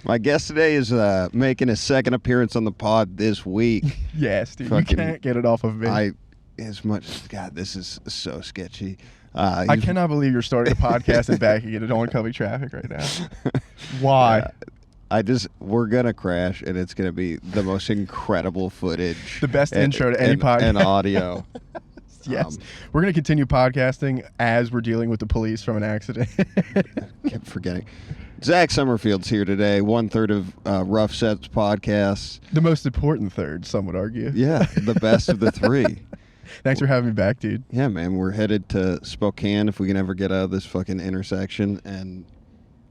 My guest today is making his second appearance on the pod this week. Yes, dude. Fucking- You can't get it off of me. God, this is so sketchy. I cannot believe you're starting a podcast and backing it at oncoming traffic right now. Why? We're gonna crash, and it's gonna be the most incredible footage. The best intro to any podcast. And audio. Yes. We're going to continue podcasting as we're dealing with the police from an accident. Kept forgetting. Zach Summerfield's here today, 1/3 of Rough Sets podcast. The most important third, some would argue. Yeah, the best of the three. Thanks for having me back, dude. Yeah, man, we're headed to Spokane if we can ever get out of this fucking intersection, and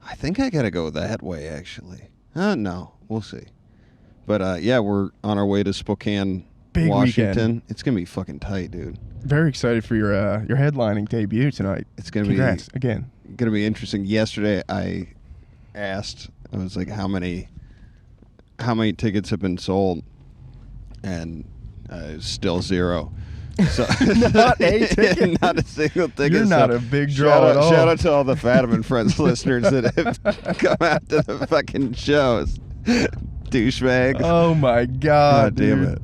I think I gotta go that way, actually. No, we'll see. But yeah, we're on our way to Spokane, Big Washington. weekend. It's gonna be fucking tight, dude. Very excited for your headlining debut tonight. It's gonna Congrats be again. Gonna be interesting. Yesterday, I was like, how many tickets have been sold, and still zero. So Not a ticket? Not a single ticket. You're not a big draw at all. Shout out to all the Fathom and Friends listeners that have come out to the fucking shows. Douchebags. Oh my God, damn dude. it.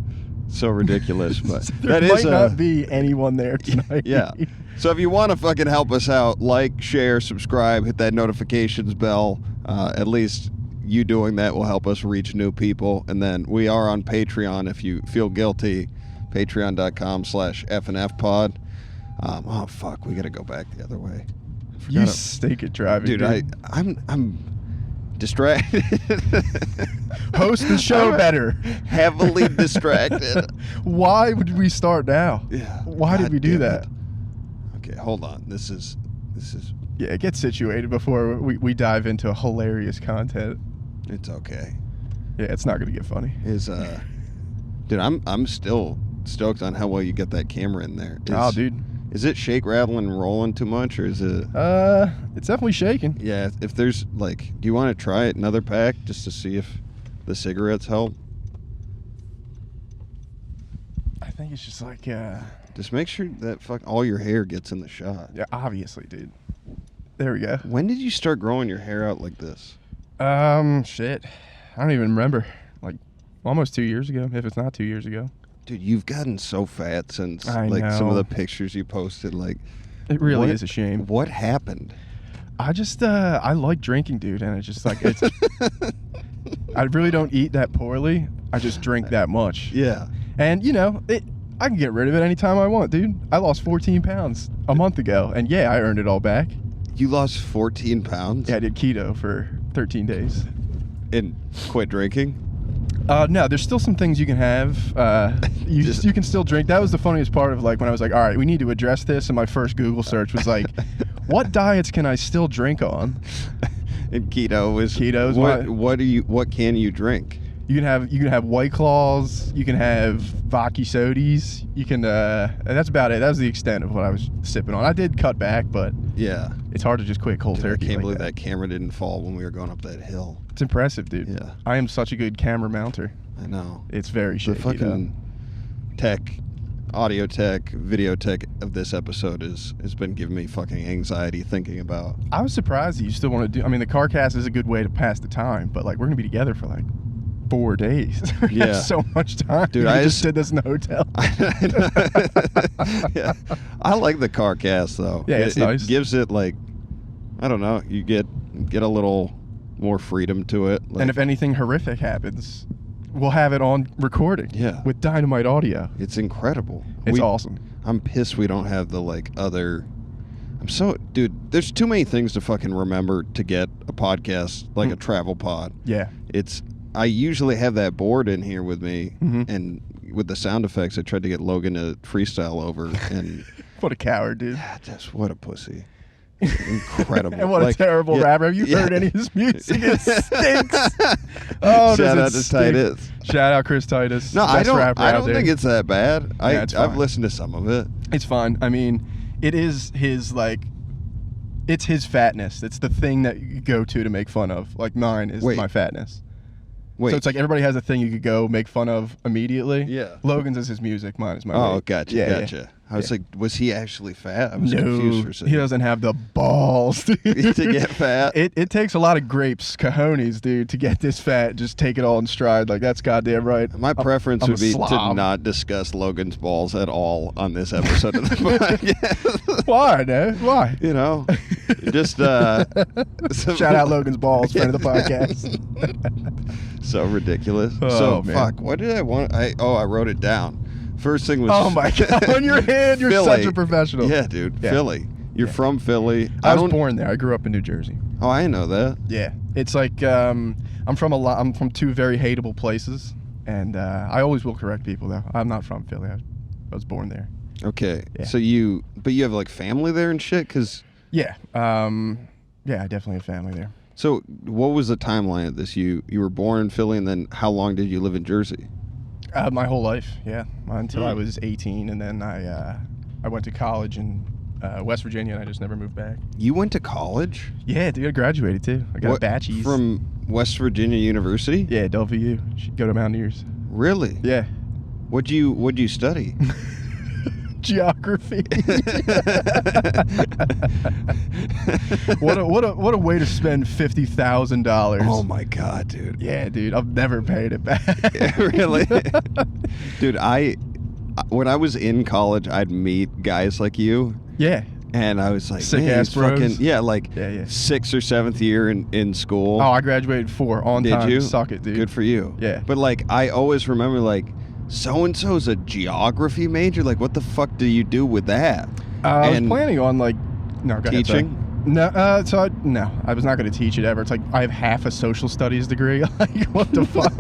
So ridiculous, but There that might is not be anyone there tonight. yeah. So if you want to fucking help us out, like, share, subscribe, hit that notifications bell. At least you doing that will help us reach new people. And then we are on Patreon if you feel guilty. Patreon.com/FNFpod. Oh fuck, we gotta go back the other way. You stink at driving, dude. I'm distracted. Host the show better. Heavily distracted. Why would we start now? Yeah. Why did we do that? Okay, hold on. This is. Yeah, get situated before we dive into hilarious content. It's okay. Yeah, it's not gonna get funny. Dude, I'm still stoked on how well you get that camera in there. Dude. Is it shake, rattling, and rolling too much, or is it? It's definitely shaking. Yeah. If there's do you want to try it another pack just to see if the cigarettes help? I think it's just like Just make sure that all your hair gets in the shot. yeah, obviously, dude. There we go. When did you start growing your hair out like this? Shit. I don't even remember. Like almost 2 years ago, if it's not 2 years ago. Dude, you've gotten so fat since I some of know. the pictures you posted. It really is a shame. What happened? I just I like drinking, dude, and it's just like it's. I really don't eat that poorly. I just drink that much. Yeah. And I can get rid of it anytime I want, dude. I lost 14 pounds a month ago, and yeah, I earned it all back. You lost 14 pounds? Yeah, I did keto for 13 days. And quit drinking? No, there's still some things you can have. You can still drink. That was the funniest part of when I was like, all right, we need to address this. And my first Google search was like, what diets can I still drink on? And keto is Keto's what can you drink? You can have White Claws. You can have vodka sodies. You can. That's about it. That was the extent of what I was sipping on. I did cut back, but yeah, it's hard to just quit cold turkey. I can't believe that camera didn't fall when we were going up that hill. It's impressive, dude. Yeah, I am such a good camera mounter. I know. It's very shaky. The fucking audio tech, video tech of this episode has been giving me fucking anxiety thinking about. I was surprised that you still want to do. I mean, the CarCast is a good way to pass the time, but we're gonna be together for 4 days. We have so much time. Dude, I just did this in the hotel. Yeah, I like the CarCast though. Yeah, it's nice. It gives it I don't know. You get a little more freedom to it. And if anything horrific happens, we'll have it on recording. Yeah, with dynamite audio. It's incredible. It's awesome. I'm pissed we don't have the other. Dude, there's too many things to fucking remember to get a podcast a travel pod. Yeah. I usually have that board in here with me, mm-hmm. and with the sound effects, I tried to get Logan to freestyle over, and what a coward, dude! Just what a pussy! Incredible! And what a terrible rapper! Have you heard any of his music? It stinks. Oh, shout out to Titus! Shout out Chris Titus! No, I don't think it's that bad. I've listened to some of it. It's fine. I mean, it is his it's his fatness. It's the thing that you go to make fun of. Mine is my fatness. Wait. So it's everybody has a thing you could go make fun of immediately. Yeah. Logan's is his music. Mine is my Oh, weight. gotcha. Yeah, gotcha. I was like, was he actually fat? I was No, confused for a second. he doesn't have the balls, dude. To get fat? It takes a lot of grapes, cojones, dude, to get this fat. Just take it all in stride. Like, that's goddamn right. My preference I'm would a be slob. to not discuss Logan's balls at all on this episode of the podcast. Why, man? Why? You know, just Shout out Logan's balls, friend of the podcast. so ridiculous. Oh, So man. fuck. What did I want? I wrote it down. First thing was. Oh my god! On your hand, you're Philly. such a professional. Yeah, dude. Yeah. Philly. You're from Philly. I was born there. I grew up in New Jersey. Oh, I know that. Yeah, it's like I'm from two very hateable places, and I always will correct people though. I'm not from Philly. I was born there. Okay. Yeah. So you have like family there and shit, cause. Yeah. Yeah, I definitely have family there. So what was the timeline of this? You were born in Philly, and then how long did you live in Jersey? My whole life, yeah, until I was 18, and then I went to college in West Virginia, and I just never moved back. You went to college? Yeah, dude, I graduated too. I got a bachelor's from West Virginia University? Yeah, WVU. Should go to Mountaineers. Really? Yeah. What'd you study? Geography. What a way to spend $50,000. Oh my god, dude. Yeah, dude, I've never paid it back. Really? Dude, when I was in college, I'd meet guys like you. Yeah. And I was like, Sick man, ass he's fucking bros. yeah, like Yeah. 6th or 7th year in school. Oh, I graduated 4 on Did time. you? Suck it, dude. Good for you. Yeah. But like, I always remember like, so and so's a geography major. Like, what the fuck do you do with that? I was And planning on like, no, go ahead, sorry. teaching. No, I was not going to teach it ever. It's like I have half a social studies degree. Like, what the fuck?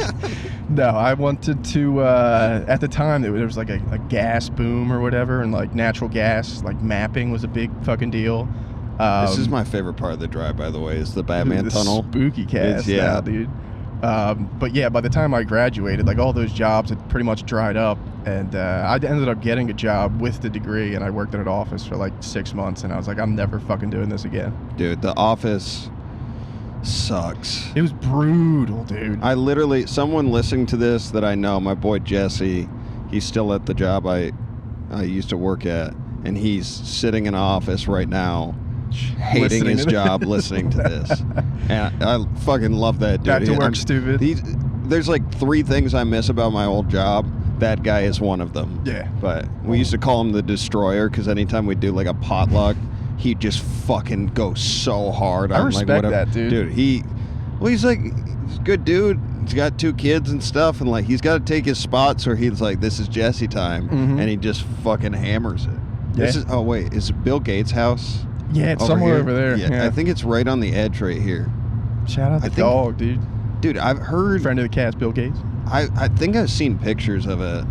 No, I wanted to. At the time, there was like a gas boom or whatever, and like natural gas, like mapping was a big fucking deal. This is my favorite part of the drive, by the way, is the Batman the tunnel. Spooky cast, yeah. now, dude. But yeah, by the time I graduated, like all those jobs had pretty much dried up, and I ended up getting a job with the degree, and I worked in an office for like 6 months, and I was like, I'm never fucking doing this again. Dude, the office sucks. It was brutal, dude. I literally, someone listening to this that I know, my boy Jesse, he's still at the job I used to work at, and he's sitting in an office right now, hating Listening his to job, listening to this. And I fucking love that dude. Back to work, stupid. There's like 3 things I miss about my old job. That guy is one of them. Yeah. But we used to call him the Destroyer because anytime we do like a potluck, he'd just fucking go so hard. I on respect like whatever. that, dude. He's like, he's a good dude. He's got 2 kids and stuff, and like he's got to take his spots, or he's like, this is Jesse time, and he just fucking hammers it. Yeah. Is it Bill Gates' house? Yeah, it's somewhere here? over there. Yeah, I think it's right on the edge right here. Shout out the dog, dude. Dude, I've heard. Friend of the cast, Bill Gates. I think I've seen pictures of it.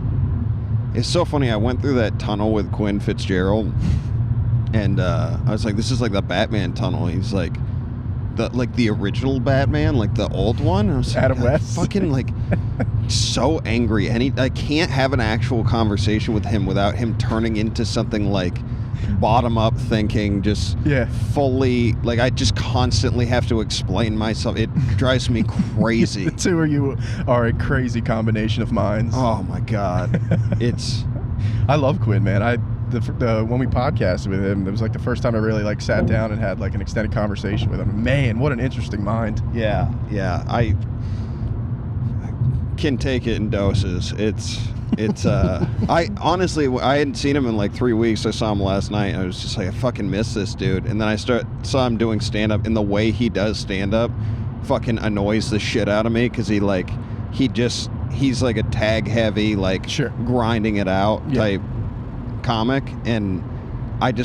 It's so funny. I went through that tunnel with Quinn Fitzgerald, and I was like, "This is like the Batman tunnel." He's like, the original Batman, like the old one. I was like, Adam West. Fucking like so angry, and I can't have an actual conversation with him without him turning into something like bottom up thinking, just fully like I just constantly have to explain myself. It drives me crazy. The two of you are a crazy combination of minds. Oh my god. I love Quinn, man. When we podcasted with him, it was like the first time I really like sat down and had like an extended conversation with him. Man, what an interesting mind. Yeah. I can take it in doses. I honestly, I hadn't seen him in like 3 weeks. I saw him last night, and I was just like, I fucking miss this dude. And then I saw him doing stand-up, and the way he does stand-up fucking annoys the shit out of me, because he's like a tag heavy, like grinding it out type comic, and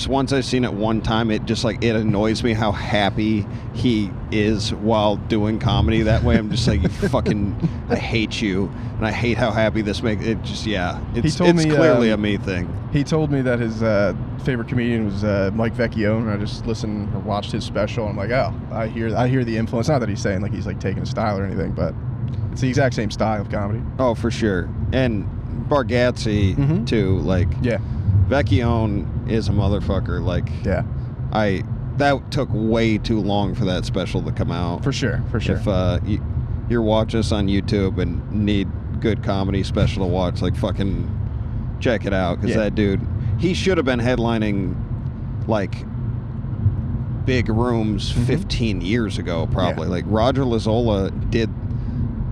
once I've seen it one time, it just like, it annoys me how happy he is while doing comedy that way. I'm just like, you fucking, I hate you, and I hate how happy this makes it. Just it's clearly a me thing. He told me that his favorite comedian was Mike Vecchione, and I just listened or watched his special, and I'm like, oh, I hear the influence. Not that he's saying like he's like taking a style or anything, but it's the exact same style of comedy. Oh, for sure. And Bargatze too, like Vecchione is a motherfucker. Like, that took way too long for that special to come out. For sure. If you're watching us on YouTube and need good comedy special to watch, like fucking check it out, because that dude, he should have been headlining like big rooms 15 years ago, probably. Like Roger Lazola did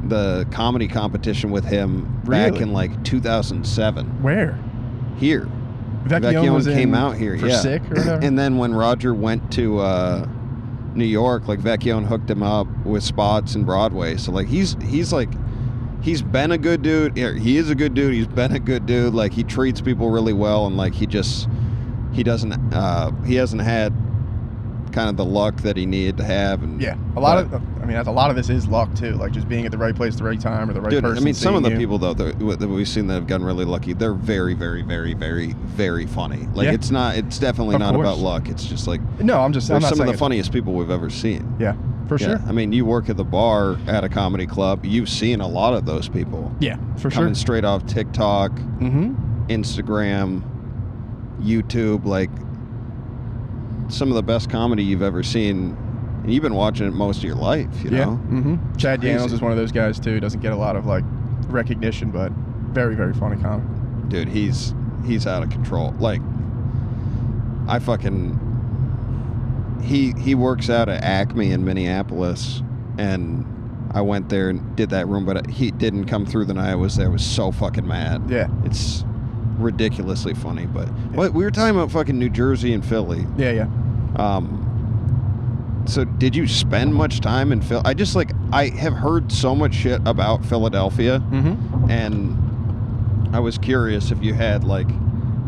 the comedy competition with him back in like 2007. Where? Here. Vecchione came out here, for sick or whatever? And then when Roger went to New York, like Vecchione hooked him up with spots in Broadway. So like he's been a good dude. He is a good dude. He's been a good dude. Like he treats people really well, and like he hasn't had kind of the luck that he needed to have. And a lot of this is luck too, like just being at the right place at the right time or the right person. I mean, some of the people though that we've seen that have gotten really lucky, they're very, very, very, very, very funny. Like it's definitely not about luck. It's just like I'm not some of the saying funniest people we've ever seen. Yeah, for sure. I mean, you work at the bar at a comedy club, you've seen a lot of those people. Yeah, for sure. Coming straight off TikTok, Instagram, YouTube, like some of the best comedy you've ever seen, and you've been watching it most of your life, you know? Chad Daniels is one of those guys too. Doesn't get a lot of like recognition, but very, very funny comic. Dude, he's out of control. Like, he works out at Acme in Minneapolis, and I went there and did that room, but he didn't come through the night I was there. I was so fucking mad. Yeah. It's ridiculously funny, but what we were talking about fucking New Jersey and Philly. Yeah. So did you spend much time in Philly? I have heard so much shit about Philadelphia, and I was curious if you had like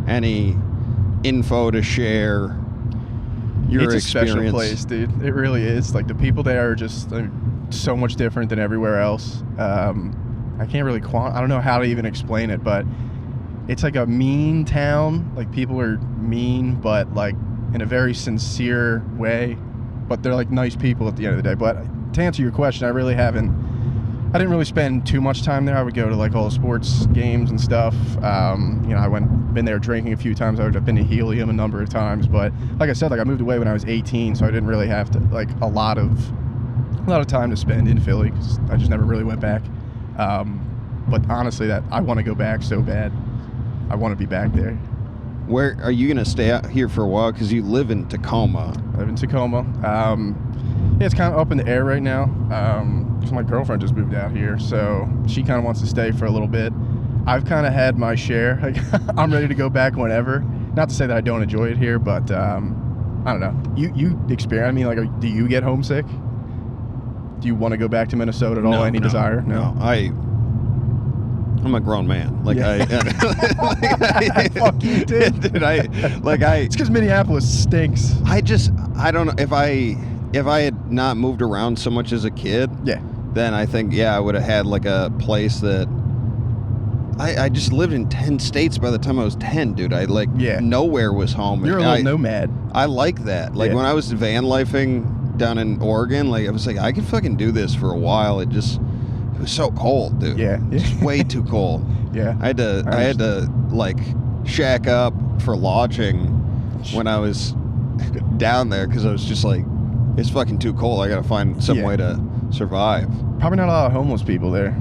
any info to share. Your it's experience. A special place, dude. It really is. Like the people there are just so much different than everywhere else. I can't really I don't know how to even explain it, but it's like a mean town. Like people are mean, but like in a very sincere way. But they're like nice people at the end of the day. But to answer your question, I didn't really spend too much time there. I would go to like all the sports games and stuff. Been there drinking a few times. I've been to Helium a number of times. But like I said, like I moved away when I was 18, so I didn't really have to like a lot of time to spend in Philly because I just never really went back. But honestly, that I want to go back so bad. I want to be back there. Where are you gonna stay out here for a while? Because you live in Tacoma. I live in Tacoma. It's kind of up in the air right now. So my girlfriend just moved out here, so she kind of wants to stay for a little bit. I've kind of had my share. Like, I'm ready to go back whenever. Not to say that I don't enjoy it here, but I don't know. You experience? I mean, like, do you get homesick? Do you want to go back to Minnesota at all? Any desire? No. I'm a grown man. Like fuck you, dude. It's because Minneapolis stinks. I don't know if I had not moved around so much as a kid. Yeah. Then I think I would have had like a place that I just lived in 10 states by the time I was 10, dude. Nowhere was home. You're a little nomad. I like that. Like when I was van lifing down in Oregon, like I was like, I could fucking do this for a while. It was so cold, dude. Yeah. It's way too cold. Yeah. I had to like shack up for lodging when I was down there because I was just like, it's fucking too cold. I gotta find some way to survive. Probably not a lot of homeless people there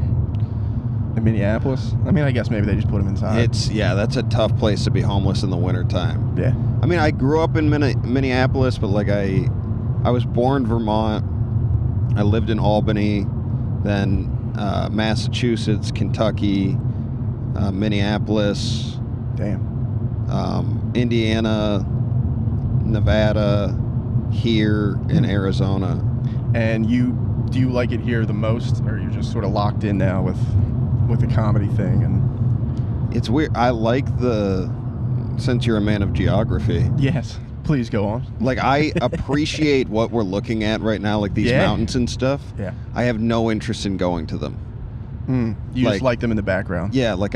in Minneapolis. I mean, I guess maybe they just put them inside. That's a tough place to be homeless in the wintertime. Yeah. I mean, I grew up in Minneapolis, but like I was born in Vermont. I lived in Albany, then Massachusetts, Kentucky, Minneapolis. Damn. Indiana, Nevada, here in Arizona. And do you like it here the most, or you're just sort of locked in now with the comedy thing? And it's weird. I like since you're a man of geography. Yes, please go on. Like I appreciate what we're looking at right now, like these mountains and stuff. Yeah. I have no interest in going to them. You just like them in the background. Yeah, like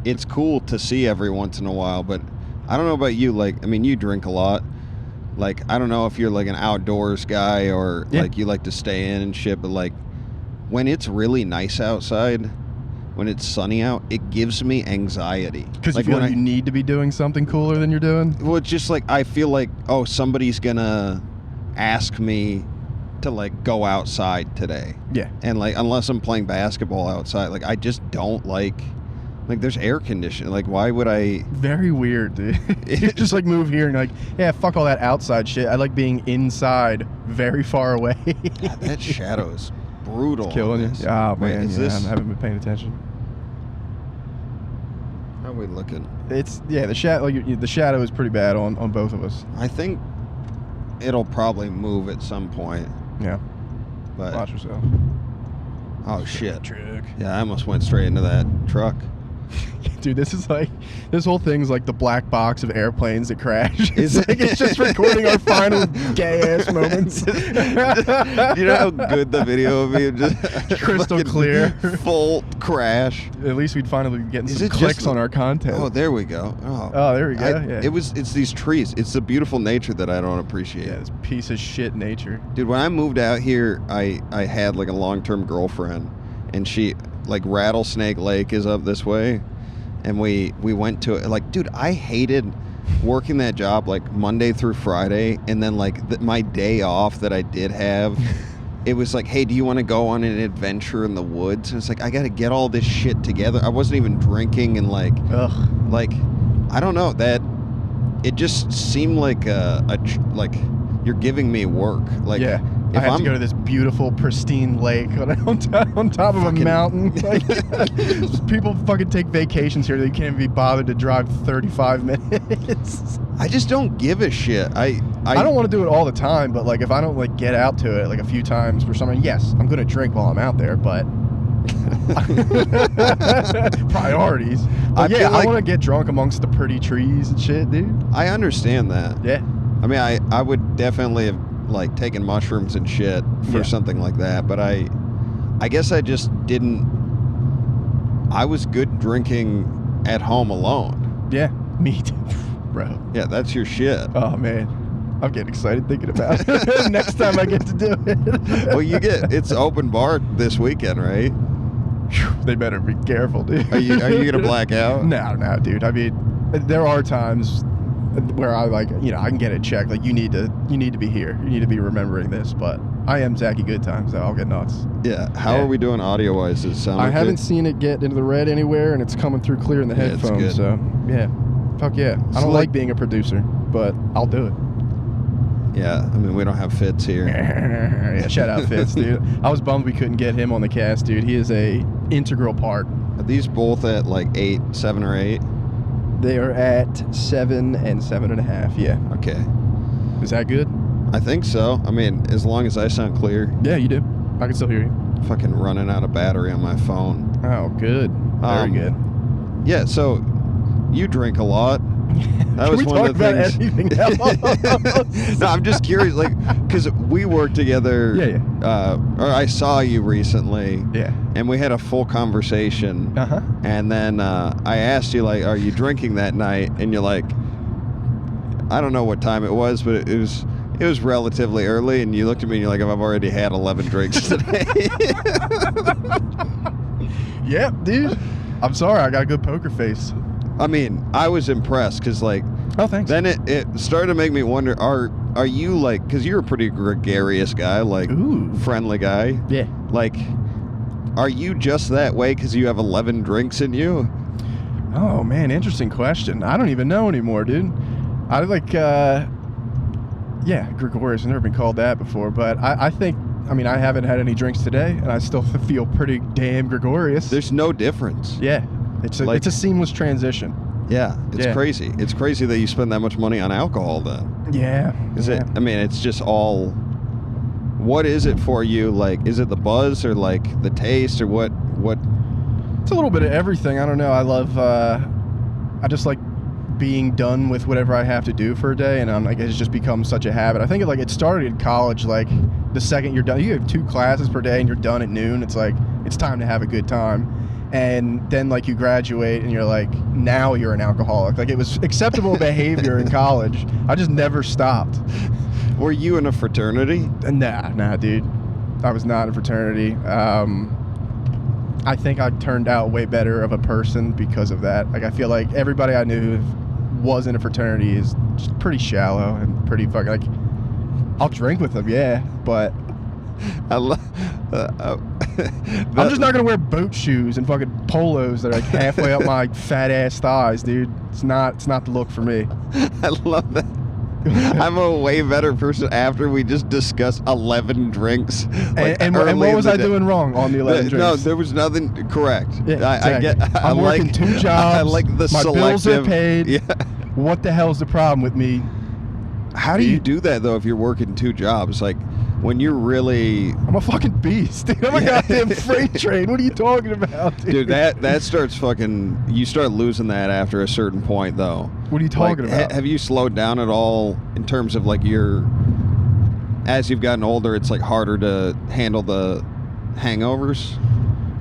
it's cool to see every once in a while, but I don't know about you. Like, I mean, you drink a lot. Like, I don't know if you're like an outdoors guy or like you like to stay in and shit, but like when it's really nice outside, when it's sunny out, it gives me anxiety. Because like you feel like you need to be doing something cooler than you're doing? Well, it's just like I feel like, oh, somebody's gonna ask me to like go outside today. Yeah. And like unless I'm playing basketball outside, like I just don't like Like, there's air conditioning. Like, why would I? Very weird, dude. You just like move here and you're like, yeah, fuck all that outside shit. I like being inside, very far away. God, that shadow is brutal. It's killing you. Oh Wait, man, is yeah, this? I haven't been paying attention. How are we looking? It's the shadow. Like, the shadow is pretty bad on both of us. I think it'll probably move at some point. Yeah. But Watch yourself. oh shit! Trick. Yeah, I almost went straight into that truck. Dude, this whole thing's like the black box of airplanes that crash. Is it? It's just recording our final gay-ass moments. You know how good the video would be? Just Crystal fucking clear. Full crash. At least we'd finally be getting Is some it clicks just on our content. Oh, there we go. Oh, there we go. Yeah. It's these trees. It's the beautiful nature that I don't appreciate. Yeah, this piece of shit nature. Dude, when I moved out here, I had like a long-term girlfriend, and she, like, Rattlesnake Lake is up this way, and we went to it. Like, dude, I hated working that job like Monday through Friday, and then like my day off that I did have, it was like, hey, do you want to go on an adventure in the woods? And it's like, I got to get all this shit together. I wasn't even drinking, and like I don't know, that it just seemed like like you're giving me work. Like, yeah. I have to go to this beautiful, pristine lake on top of a mountain. Like, people fucking take vacations here. They can't be bothered to drive 35 minutes. I just don't give a shit. I don't want to do it all the time, but like if I don't like get out to it like a few times for something, yes, I'm gonna drink while I'm out there, but priorities. But yeah, I want to get drunk amongst the pretty trees and shit, dude. I understand that. Yeah. I mean, I would definitely have like taken mushrooms and shit for something like that, but I guess I just didn't. I was good drinking at home alone. Yeah, me too, bro. Yeah, that's your shit. Oh man, I'm getting excited thinking about it. Next time I get to do it. Well, it's open bar this weekend, right? They better be careful, dude. Are you gonna black out? No, dude. I mean, there are times where I like, I can get it checked. Like, you need to be here. You need to be remembering this. But I am Zachy Good Times, so I'll get nuts. Yeah. How are we doing audio wise? Does it sound I okay? haven't seen it get into the red anywhere, and it's coming through clear in the headphones. It's good. So yeah, fuck yeah. I don't like being a producer, but I'll do it. Yeah, I mean, we don't have Fitz here. Yeah, shout out Fitz, dude. I was bummed we couldn't get him on the cast, dude. He is a integral part. Are these both at like 7 or 8? They are at 7 and 7.5. Yeah. Okay. Is that good? I think so. I mean, as long as I sound clear. Yeah, you do. I can still hear you. Fucking running out of battery on my phone. Oh, good. Very good. Yeah, so you drink a lot. That was one of the things. Anything else? No, I'm just curious, like, because we worked together. Yeah. Or I saw you recently. Yeah. And we had a full conversation. Uh-huh. And then I asked you, like, are you drinking that night? And you're like, I don't know what time it was, but it was relatively early. And you looked at me and you're like, I've already had 11 drinks today. Yep, dude. I'm sorry, I got a good poker face. I mean, I was impressed because, like, oh, thanks. Then it started to make me wonder, are you, like, because you're a pretty gregarious guy, like, Ooh. Friendly guy. Yeah. Like, are you just that way because you have 11 drinks in you? Oh, man, interesting question. I don't even know anymore, dude. I like, gregarious. I've never been called that before, but I think, I mean, I haven't had any drinks today, and I still feel pretty damn gregarious. There's no difference. Yeah. It's a seamless transition. Yeah, it's crazy. It's crazy that you spend that much money on alcohol then. Yeah. I mean, it's just all, what is it for you? Like, is it the buzz or like the taste or what? It's a little bit of everything. I don't know. I love, I just like being done with whatever I have to do for a day, and I'm like, it's just become such a habit. I think it started in college. Like, the second you're done, you have 2 classes per day and you're done at noon. It's like, it's time to have a good time. And then, like, you graduate and you're like, now you're an alcoholic. Like, it was acceptable behavior in college. I just never stopped. Were you in a fraternity? Nah, dude. I was not in a fraternity. I think I turned out way better of a person because of that. Like, I feel like everybody I knew who was in a fraternity is just pretty shallow and pretty fucking, like, I'll drink with them, yeah, but... I'm just not gonna wear boat shoes and fucking polos that are like halfway up my fat ass thighs, dude. It's not the look for me. I love that. I'm a way better person after we just discussed 11 drinks. Like, and what was I doing wrong on the 11 drinks? No, there was nothing correct. Yeah, exactly. I'm working like, 2 jobs. I like the my selective. bills are paid. Yeah. What the hell's the problem with me? How do you do that though if you're working 2 jobs? Like when you're really, I'm a fucking beast, dude. I'm a goddamn freight train. What are you talking about, dude? dude? That starts fucking. You start losing that after a certain point, though. What are you talking about? Have you slowed down at all in terms of like as you've gotten older, it's like harder to handle the hangovers?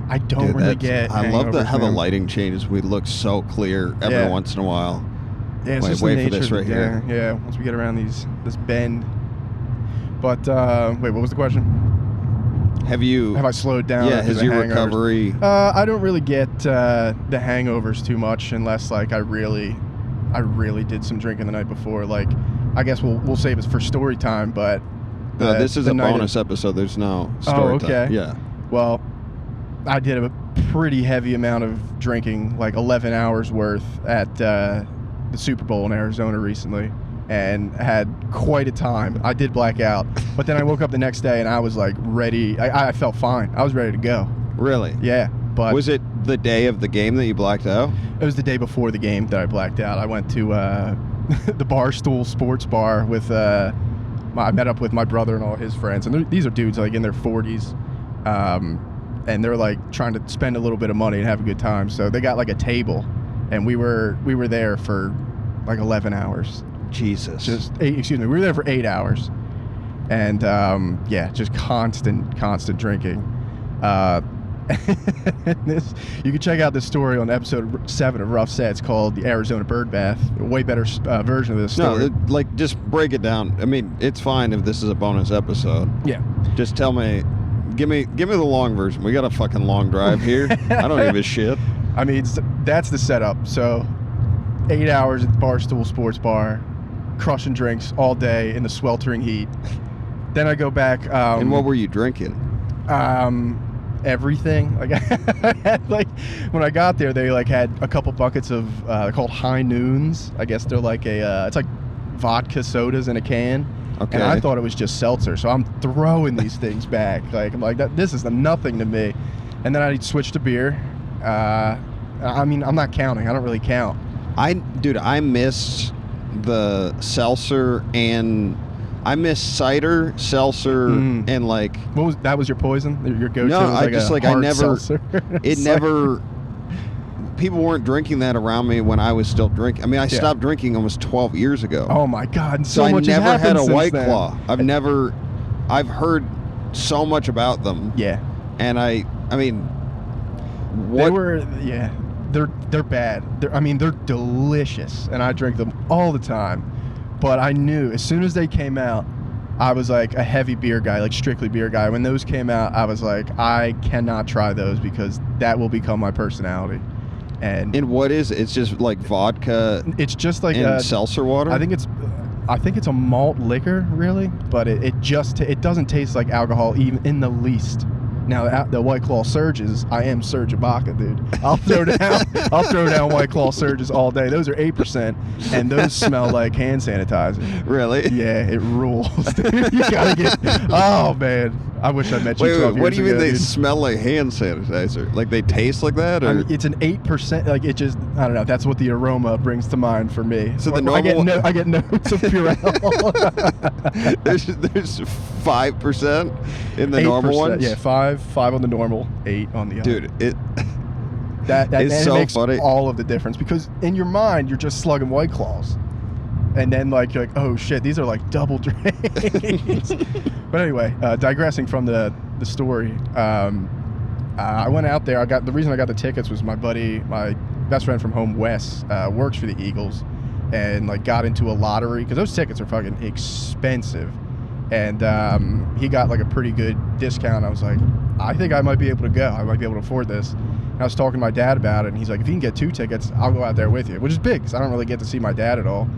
I don't really get. I love how the man. lighting changes. We look so clear every once in a while. Yeah, it's just wait the for nature this of right the here. day. Yeah, once we get around this bend. But wait, what was the question? Have I slowed down? Yeah, after has the your hangovers? recovery? I don't really get the hangovers too much unless like I really did some drinking the night before. Like, I guess we'll save it for story time. But this is a bonus episode. There's no story okay. time. Yeah. Well, I did a pretty heavy amount of drinking, like 11 hours worth at the Super Bowl in Arizona recently, and had quite a time. I did black out, but then I woke up the next day and I was like ready. I felt fine. I was ready to go. Really? Yeah. But was it the day of the game that you blacked out? It was the day before the game that I blacked out. I went to the Barstool Sports Bar with I met up with my brother and all his friends, and these are dudes like in their 40s, and they're like trying to spend a little bit of money and have a good time. So they got like a table, and we were there for like 11 hours. Jesus. We were there for 8 hours, and just constant drinking. You can check out this story on episode 7 of Rough Sets called the Arizona Bird Bath. A way better version of this story. No, just break it down. I mean, it's fine if this is a bonus episode. Yeah. Just tell me, give me the long version. We got a fucking long drive here. I don't give a shit. I mean, that's the setup. So 8 hours at the Barstool Sports Bar, crushing drinks all day in the sweltering heat. Then I go back. And what were you drinking? Everything. Like when I got there, they like had a couple buckets of they're called High Noons. I guess they're like it's like vodka sodas in a can. Okay. And I thought it was just seltzer, so I'm throwing these things back. Like I'm like this is nothing to me. And then I switched to beer. I mean, I'm not counting. I don't really count. I missed the seltzer and I miss cider, seltzer, and like. That was your poison? Your go-to? No, was like I just a like I hard never. seltzer? It never. People weren't drinking that around me when I was still drinking. I mean, I stopped drinking almost 12 years ago. Oh my God! And so much I has never had a happened White since Claw. I've heard so much about them. Yeah. And I mean, they're bad. They're delicious, and I drink them all the time. But I knew as soon as they came out, I was like a heavy beer guy, like strictly beer guy. When those came out, I was like, I cannot try those because that will become my personality. And what is it? It's just like vodka. It's just like seltzer water. I think it's a malt liquor, really, but it doesn't taste like alcohol even in the least. Now the White Claw Surges, I am Surge Ibaka, dude. I'll throw down White Claw Surges all day. Those are 8%, and those smell like hand sanitizer. Really? Yeah, it rules, dude. You gotta get. Oh man, I wish I met you 12 years ago. What do you mean they dude. smell like hand sanitizer? Like they taste like that? Or? I mean, it's an 8%. Like it just, I don't know. That's what the aroma brings to mind for me. So the normal. I get notes of Purell. There's 5% in the 8%, normal ones. Yeah, 5 on the normal, 8 on the other. Dude, that it's so makes funny. All of the difference because in your mind you're just slugging White Claws, and then like you're like, oh shit, these are like double drinks. But anyway, digressing from the story, I went out there. The reason I got the tickets was my buddy, my best friend from home, Wes, works for the Eagles, and like got into a lottery because those tickets are fucking expensive. And he got like a pretty good discount. I was like, I think I might be able to go. I might be able to afford this. And I was talking to my dad about it, and he's like, if you can get 2 tickets, I'll go out there with you, which is big because I don't really get to see my dad at all.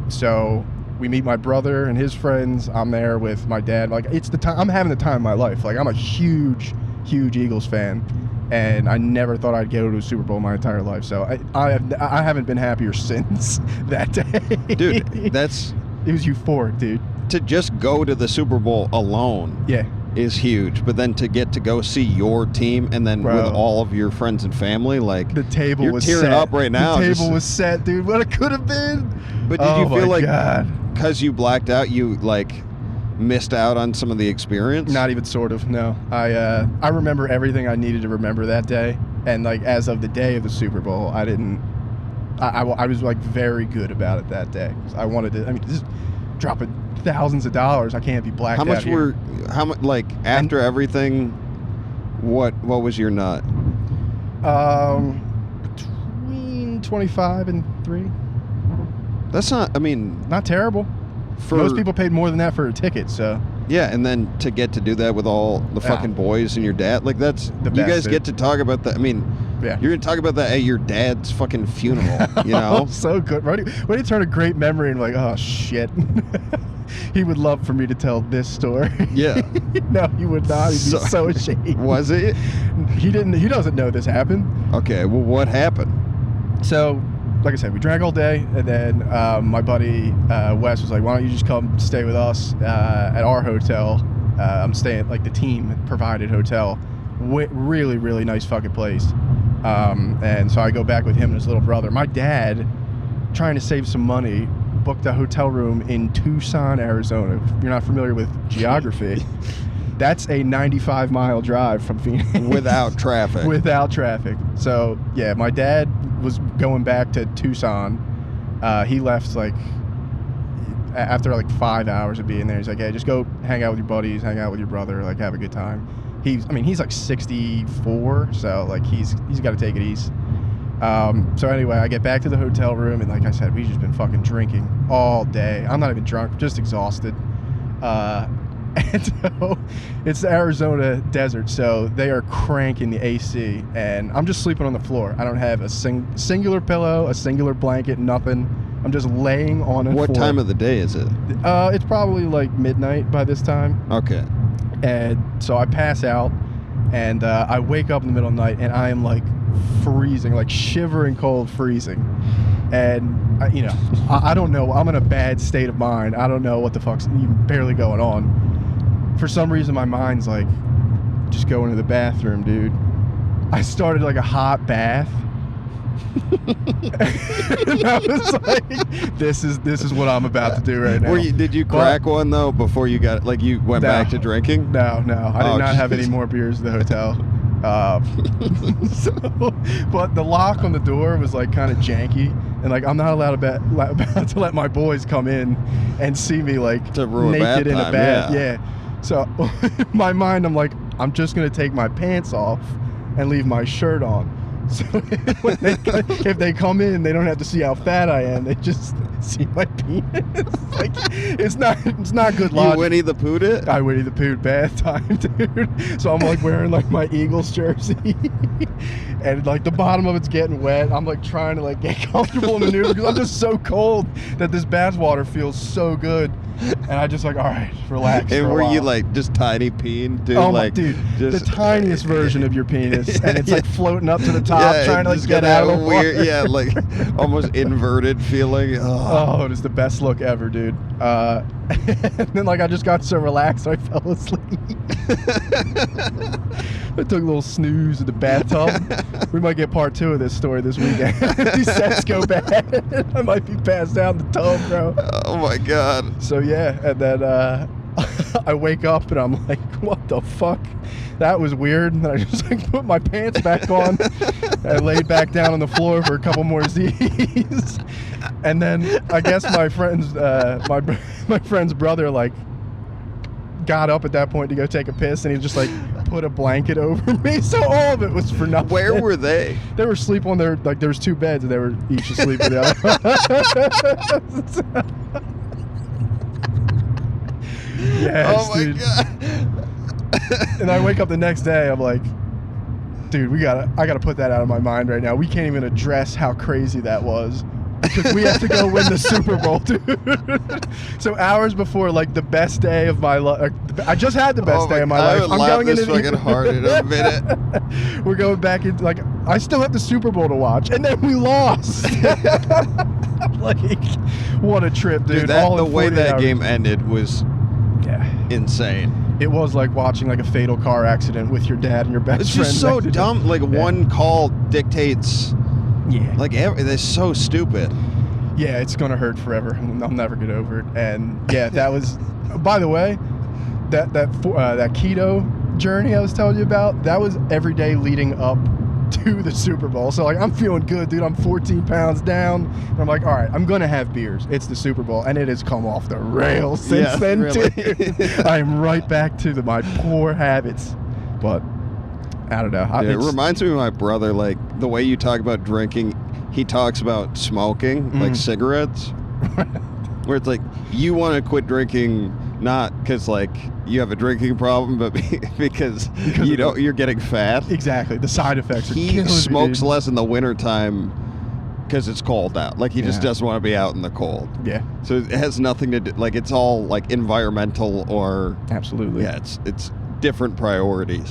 So we meet my brother and his friends. I'm there with my dad. Like, it's the time. I'm having the time of my life. Like, I'm a huge huge Eagles fan, and I never thought I'd go to a Super Bowl my entire life. So I haven't been happier since that day. Dude, it was euphoric, dude. To just go to the Super Bowl alone. Yeah. Is huge, but then to get to go see your team and then Bro. with all of your friends and family, like the table you're was tearing set. up right now. The table was set, dude. What it could have been. But did you feel like God. because you blacked out, you like missed out on some of the experience? Not even sort of. No, I remember everything I needed to remember that day, and like as of the day of the Super Bowl, I didn't. I was like very good about it that day. I wanted to. I mean, just dropping thousands of dollars. I can't be blacked out. How much? Like after everything, what was your nut? Between 25 and 3. That's not. I mean, not terrible. Most people paid more than that for a ticket. So yeah, and then to get to do that with all the fucking boys and your dad, like that's the best, you guys dude. get to talk about that. I mean, yeah, you're gonna talk about that at your dad's fucking funeral. You know, so good. When you turn a great memory and like, oh shit. He would love for me to tell this story. Yeah. No, he would not. He'd be so ashamed. Was it? He doesn't know this happened. Okay, well, what happened? So, like I said, we drank all day, and then my buddy Wes was like, why don't you just come stay with us at our hotel? I'm staying at like the team provided hotel. Really, really nice fucking place. And so I go back with him and his little brother. My dad, trying to save some money, booked a hotel room in Tucson, Arizona. If you're not familiar with geography, that's a 95-mile drive from Phoenix. Without traffic. Without traffic. So, yeah, my dad was going back to Tucson. He left, like, after, like, 5 hours of being there. He's like, hey, just go hang out with your buddies, hang out with your brother, like, have a good time. He's like 64, so, like, he's got to take it easy. So anyway, I get back to the hotel room, and like I said, we've just been fucking drinking all day. I'm not even drunk, just exhausted. And so it's the Arizona desert, so they are cranking the AC, and I'm just sleeping on the floor. I don't have a singular pillow, a singular blanket, nothing. I'm just laying on it. What time of the day is it? It's probably like midnight by this time. Okay. And so I pass out, and I wake up in the middle of the night, and I am like freezing, like shivering cold, freezing. And I don't know, I'm in a bad state of mind. I don't know what the fuck's even barely going on. For some reason my mind's like, just go into the bathroom, dude. I started like a hot bath. And I was like, this is what I'm about to do right now. Did you crack one though before you got, like, you went back to drinking? No, I did not have any more beers at the hotel. But the lock on the door was like kind of janky, and like I'm not allowed to let my boys come in and see me like naked in a bath. Yeah. So in my mind, I'm like, I'm just gonna take my pants off and leave my shirt on. So if they come in, they don't have to see how fat I am. They just see my penis. Like, it's not good logic. You Winnie the Pooh'd it? I Winnie the Pooh bath time, dude. So I'm like wearing like my Eagles jersey, and like the bottom of it's getting wet. I'm like trying to like get comfortable in the new because I'm just so cold that this bath water feels so good. And I just like, all right, relax. And were you like just tiny peeing, dude? Oh like, my, dude, just, the tiniest version of your penis, and it's like floating up to the top, trying to like get out out of the water. Weird, yeah, like almost inverted feeling. Oh, it was the best look ever, dude. And then like I just got so relaxed, I fell asleep. I took a little snooze in the bathtub. We might get part 2 of this story this weekend. These sets go bad. I might be passed out in the tub, bro. Oh my god. So yeah, and then I wake up and I'm like, what the fuck? That was weird. And then I just like put my pants back on. I laid back down on the floor for a couple more Z's. And then I guess my friend's my friend's brother like got up at that point to go take a piss, and he just like put a blanket over me. So all of it was for nothing. Where were they? They were asleep on their, like there was 2 beds and they were each asleep with the other. Yes, oh my dude. god. And I wake up the next day, I'm like, dude, I gotta put that out of my mind right now. We can't even address how crazy that was. because we have to go win the Super Bowl, dude. So hours before, like, the best day of my life. I just had the best day of my life. I'm going this fucking hard in a minute. We're going back into, like, I still have the Super Bowl to watch, and then we lost. Like, what a trip, dude. Dude, the way that game ended was insane. It was like watching like a fatal car accident with your dad and your best friend. It's just so dumb. Like, one call dictates. Yeah. Like, it's so stupid. Yeah, it's gonna hurt forever. I'll never get over it. And yeah, that was. By the way, that keto journey I was telling you about, that was every day leading up to the Super Bowl. So, like, I'm feeling good, dude. I'm 14 pounds down. And I'm like, all right, I'm gonna have beers. It's the Super Bowl, and it has come off the rails since then, really. dude. I'm right back to my poor habits. But I don't know. It reminds me of my brother. Like, the way you talk about drinking, he talks about smoking, like cigarettes. Where it's like, you want to quit drinking not because, like, you have a drinking problem, but because you're getting fat. Exactly. The side effects are He smokes less in the wintertime because it's cold out. Like, he just doesn't want to be out in the cold. Yeah. So it has nothing to do, like, it's all, like, environmental or... Absolutely. Yeah, it's different priorities.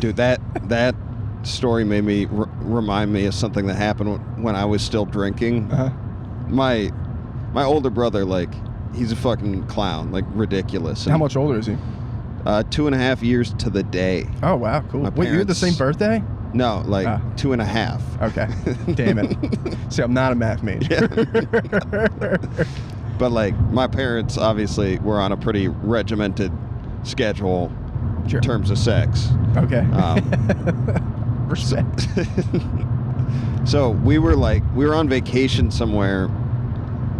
Dude, that story made me remind me of something that happened when I was still drinking. My older brother, like, he's a fucking clown, like, ridiculous. How much older is he? 2.5 years to the day. Oh, wow, cool. Wait, you had the same birthday? No, like 2.5. Okay. Damn it. See, I'm not a math major. But, like, my parents obviously were on a pretty regimented schedule in terms of sex. Okay. Respect. So we were on vacation somewhere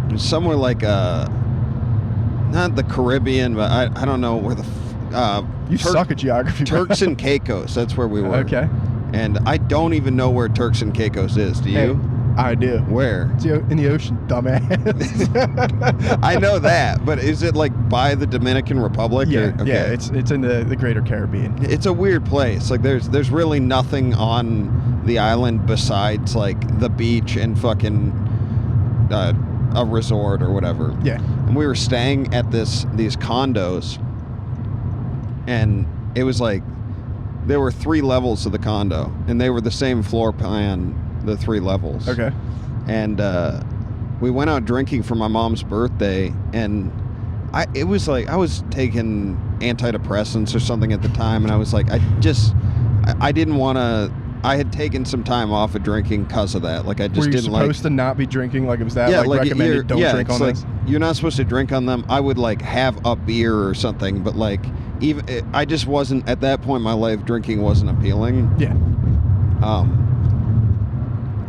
like not the Caribbean, but I don't know where you suck at geography. Turks and Caicos, that's where we were. Okay. And I don't even know where Turks and Caicos is. Do you? Hey, I do. Where? It's in the ocean, dumbass. I know that, but is it like by the Dominican Republic? Yeah, okay. Yeah. It's in the Greater Caribbean. It's a weird place. Like, there's really nothing on the island besides, like, the beach and fucking a resort or whatever. Yeah. And we were staying at these condos, and it was like there were 3 levels of the condo, and they were the same floor plan, the 3 levels. Okay. And we went out drinking for my mom's birthday, and I was taking antidepressants or something at the time, and I was like, I didn't want to. I had taken some time off of drinking because of that. Like, I just didn't like. Were you supposed to not be drinking? Like, was that recommended? Don't drink on this. You're not supposed to drink on them. I would, like, have a beer or something, but, like, I just wasn't at that point in my life. Drinking wasn't appealing. Yeah.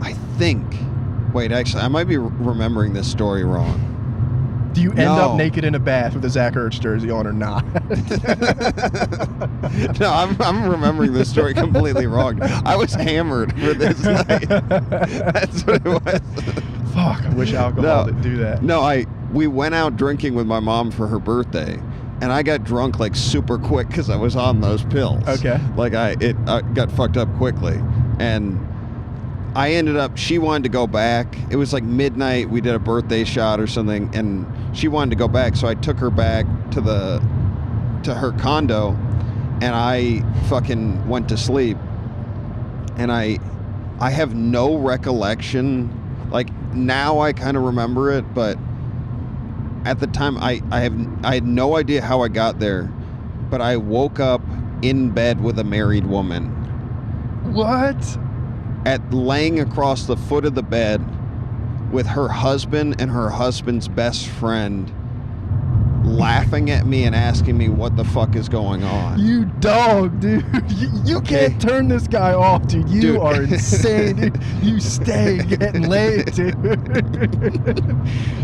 I think. Wait, actually, I might be remembering this story wrong. Do you end up naked in a bath with a Zach Ertz jersey on or not? No, I'm remembering this story completely wrong. I was hammered for this night. That's what it was. Fuck, I wish alcohol didn't do that. No, we went out drinking with my mom for her birthday, and I got drunk, like, super quick because I was on those pills. Okay. Like, I got fucked up quickly, and I ended up, she wanted to go back. It was like midnight. We did a birthday shot or something, and she wanted to go back. So I took her back to her condo, and I fucking went to sleep. And I have no recollection. Like, now I kind of remember it, but at the time I had no idea how I got there. But I woke up in bed with a married woman. What? Laying across the foot of the bed with her husband and her husband's best friend laughing at me and asking me what the fuck is going on. You dog, dude. You can't turn this guy off, dude. You are insane, dude. You stay getting laid, dude.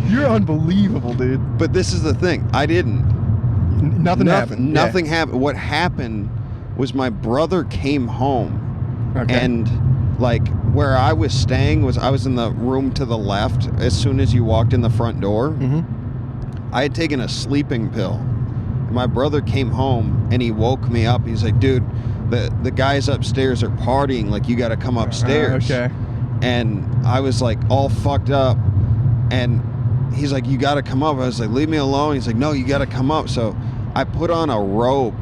You're unbelievable, dude. But this is the thing. I didn't. Nothing happened. Nothing happened. What happened was my brother came home. Okay. And, like, where I was staying I was in the room to the left as soon as you walked in the front door. Mm-hmm. I had taken a sleeping pill. And my brother came home and he woke me up. He's like, dude, the guys upstairs are partying. Like, you got to come upstairs. Okay. And I was, like, all fucked up. And he's like, you got to come up. I was like, leave me alone. He's like, no, you got to come up. So I put on a robe,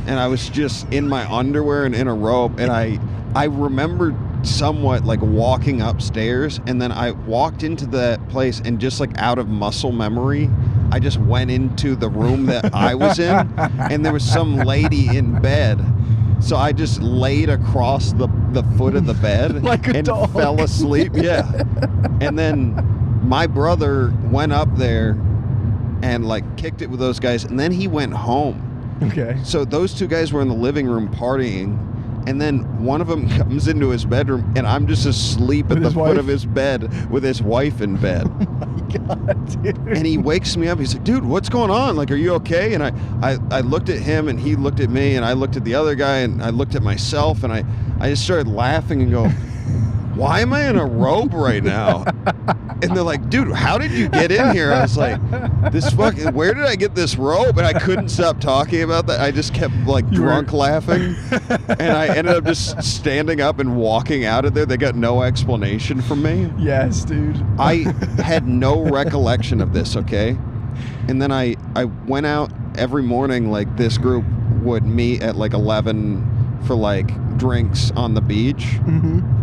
and I was just in my underwear and in a robe. And I remember somewhat like walking upstairs, and then I walked into that place, and just like out of muscle memory, I just went into the room that I was in, and there was some lady in bed. So I just laid across the foot of the bed like a and dog. fell asleep. Yeah. And then my brother went up there and like kicked it with those guys, and then he went home. Okay. So those two guys were in the living room partying, and then one of them comes into his bedroom, and I'm just asleep at the foot of his bed with his wife in bed. Oh my God, dude. And he wakes me up. He's like, dude, what's going on? Like, are you okay? And I looked at him, and he looked at me, and I looked at the other guy, and I looked at myself, and I just started laughing and go, why am I in a robe right now? And they're like, dude, how did you get in here? I was like, where did I get this robe? And I couldn't stop talking about that. I just kept like drunk laughing. And I ended up just standing up and walking out of there. They got no explanation from me. Yes, dude. I had no recollection of this, okay? And then I went out every morning. Like, this group would meet at like 11 for like drinks on the beach. Mm-hmm.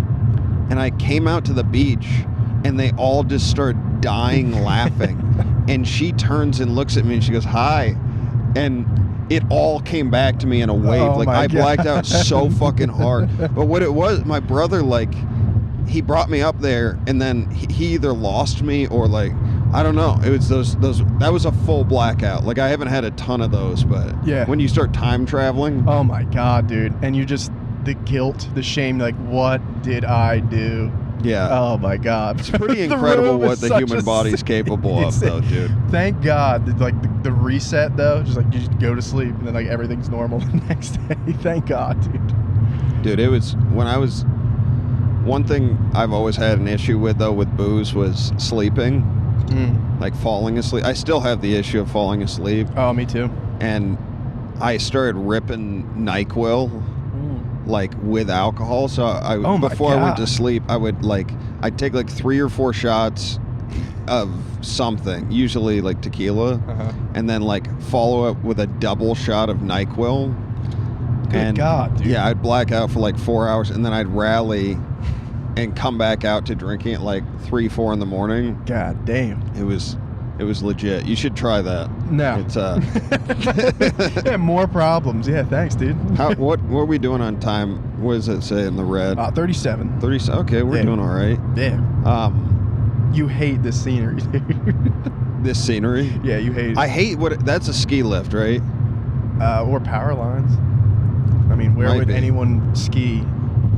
And I came out to the beach, and they all just started dying laughing. And she turns and looks at me, and she goes, hi. And it all came back to me in a wave. Oh like, I blacked God. out so fucking hard. But what it was, my brother, like, he brought me up there, and then he either lost me or, like, I don't know. It was those that was a full blackout. Like, I haven't had a ton of those, but yeah, when you start time traveling. Oh my God, dude. And you just, the guilt, the shame, like, what did I do? Yeah. Oh my God. It's pretty incredible what the human body's capable of, though, dude. Thank God. Like, the reset, though, just like, you just go to sleep, and then, like, everything's normal the next day. Thank God, dude. Dude, it was, when I was, one thing I've always had an issue with, though, with booze was sleeping. Like, falling asleep. I still have the issue of falling asleep. Oh, me too. And I started ripping NyQuil, like, with alcohol. So before I went to sleep, I'd take like 3 or 4 shots of something, usually like tequila, and then like follow up with a double shot of NyQuil. Good God, dude. Yeah, I'd black out for like 4 hours, and then I'd rally and come back out to drinking at like 3, 4 in the morning. God damn. It was legit. You should try that. No. It's yeah, more problems. Yeah, thanks, dude. what are we doing on time? What does it say in the red? 37. 30. Okay, we're doing all right. Yeah. You hate this scenery, dude. This scenery? Yeah, you hate it. I hate that's a ski lift, right? Or power lines. I mean, where would anyone ski?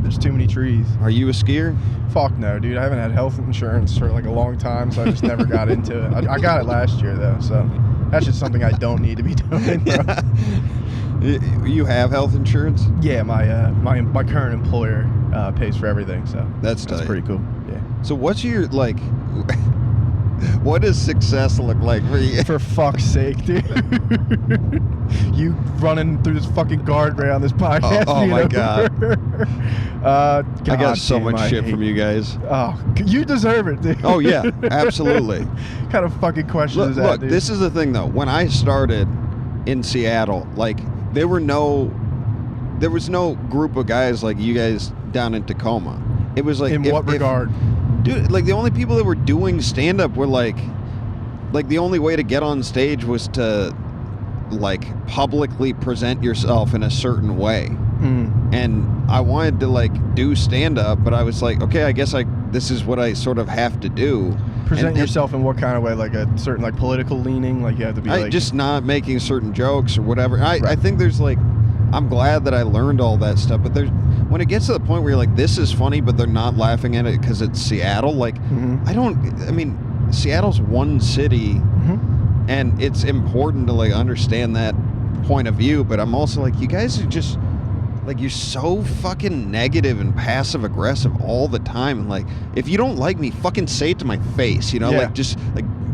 There's too many trees. Are you a skier? Fuck no, dude. I haven't had health insurance for like a long time, so I just never got into it. I got it last year, though, so that's just something I don't need to be doing. Yeah. You have health insurance? Yeah, my current employer pays for everything, so that's pretty cool. Yeah. So what's your, like, what does success look like for you? For fuck's sake, dude. You running through this fucking guardrail on this podcast. Oh my God. God. I got so much shit from you guys. Oh, you deserve it, dude. Oh, yeah, absolutely. What kind of fucking question is that, look, dude? This is the thing, though. When I started in Seattle, like, there was no group of guys like you guys down in Tacoma. It was like, in what regard? Dude, like, the only people that were doing stand-up were like the only way to get on stage was to like publicly present yourself in a certain way. And I wanted to like do stand-up, but I was like, okay, I guess this is what I sort of have to do. Present yourself in what kind of way? Like a certain like political leaning? Like you have to be like just not making certain jokes or whatever. I think there's like, I'm glad that I learned all that stuff, but when it gets to the point where you're like, this is funny, but they're not laughing at it because it's Seattle, like, Seattle's one city, and it's important to like understand that point of view, but I'm also like, you guys are just, like, you're so fucking negative and passive aggressive all the time, and like, if you don't like me, fucking say it to my face, you know? Yeah. Like, just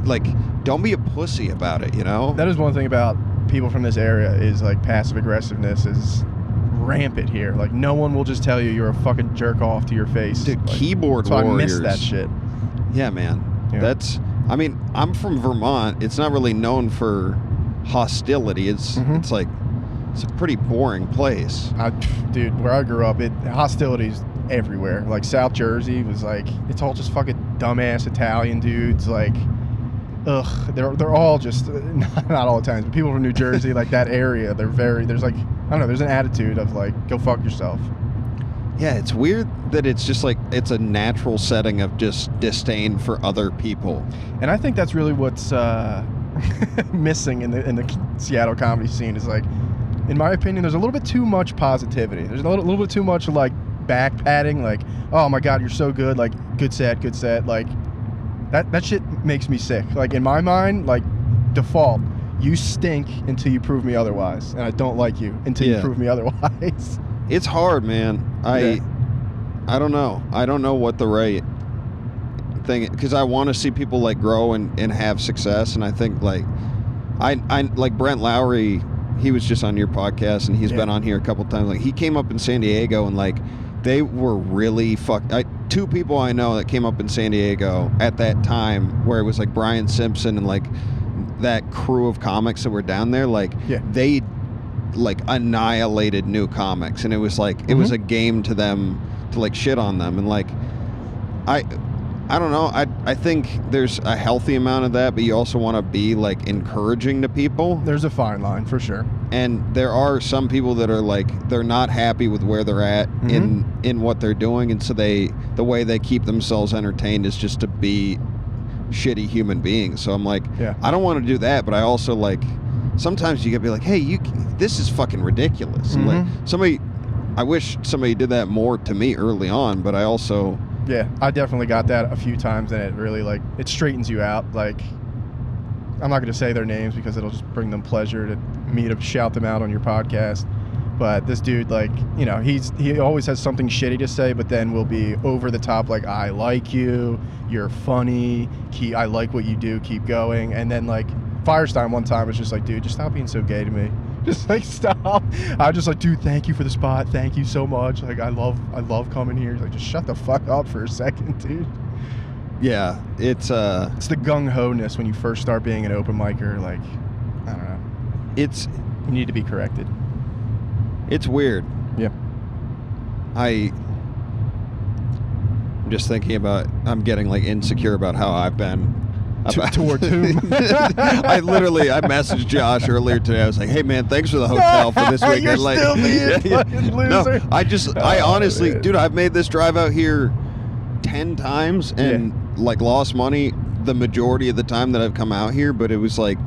like don't be a pussy about it, you know? That is one thing about people from this area is like passive aggressiveness is rampant here. Like, no one will just tell you you're a fucking jerk off to your face. Dude, like, keyboard so warriors. I miss that shit. Yeah, man. Yeah. I mean, I'm from Vermont. It's not really known for hostility. It's like, it's a pretty boring place. Dude, where I grew up, hostilities everywhere. Like South Jersey was like, it's all just fucking dumbass Italian dudes. Like, ugh, they're all just not all Italians, but people from New Jersey, like that area. There's like, I don't know. There's an attitude of like, go fuck yourself. Yeah, it's weird that it's just like, it's a natural setting of just disdain for other people. And I think that's really what's missing in the Seattle comedy scene is like, in my opinion, there's a little bit too much positivity. There's a little bit too much like back patting, like, oh my god, you're so good, like good set, like that shit makes me sick. Like in my mind, like default, you stink until you prove me otherwise, and I don't like you until you prove me otherwise. It's hard, man. I don't know. I don't know what the right thing, because I want to see people like grow and have success, and I think like I like Brent Lowry. He was just on your podcast, and he's been on here a couple times. Like, he came up in San Diego, and like they were really two people I know that came up in San Diego at that time, where it was like Brian Simpson and like that crew of comics that were down there. Like they like annihilated new comics, and it was like it was a game to them to like shit on them, and like I don't know. I think there's a healthy amount of that, but you also want to be like encouraging to people. There's a fine line for sure. And there are some people that are like, they're not happy with where they're at in what they're doing, and so the way they keep themselves entertained is just to be shitty human beings. So I'm like, I don't want to do that, but I also like, sometimes you gotta be like, hey, this is fucking ridiculous. And like I wish somebody did that more to me early on, but I also. Yeah, I definitely got that a few times, and it really, like, it straightens you out. Like, I'm not going to say their names because it'll just bring them pleasure to me to shout them out on your podcast. But this dude, like, you know, he always has something shitty to say, but then will be over the top, like, I like you, you're funny, I like what you do, keep going. And then, like, Firestein one time was just like, dude, just stop being so gay to me. Just like, stop. I was just like, dude, thank you for the spot. Thank you so much. Like, I love coming here. He's like, just shut the fuck up for a second, dude. Yeah, it's the gung-ho-ness when you first start being an open micer. Like, I don't know. You need to be corrected. It's weird. Yeah. I'm just thinking about, I'm getting like insecure about how I've been. Toward whom? I messaged Josh earlier today. I was like, hey man, thanks for the hotel for this weekend. You're like, still being fucking loser. No, I honestly, man. Dude, I've made this drive out here 10 times and like lost money the majority of the time that I've come out here, but it was like,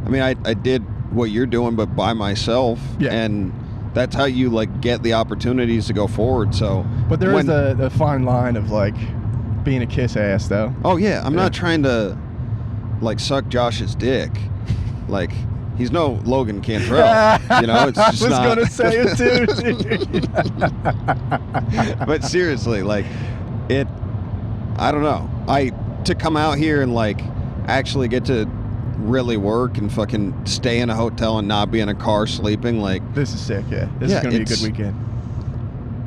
I mean, I did what you're doing, but by myself. Yeah. And that's how you like get the opportunities to go forward. So, but there is the fine line of like being a kiss ass though. Oh yeah, I'm not trying to like suck Josh's dick. Like, he's no Logan Cantrell. You know, it's just not. I was gonna say it too. But seriously, like, I don't know. To come out here and like actually get to really work and fucking stay in a hotel and not be in a car sleeping, like, this is sick. Yeah, this is gonna be a good weekend.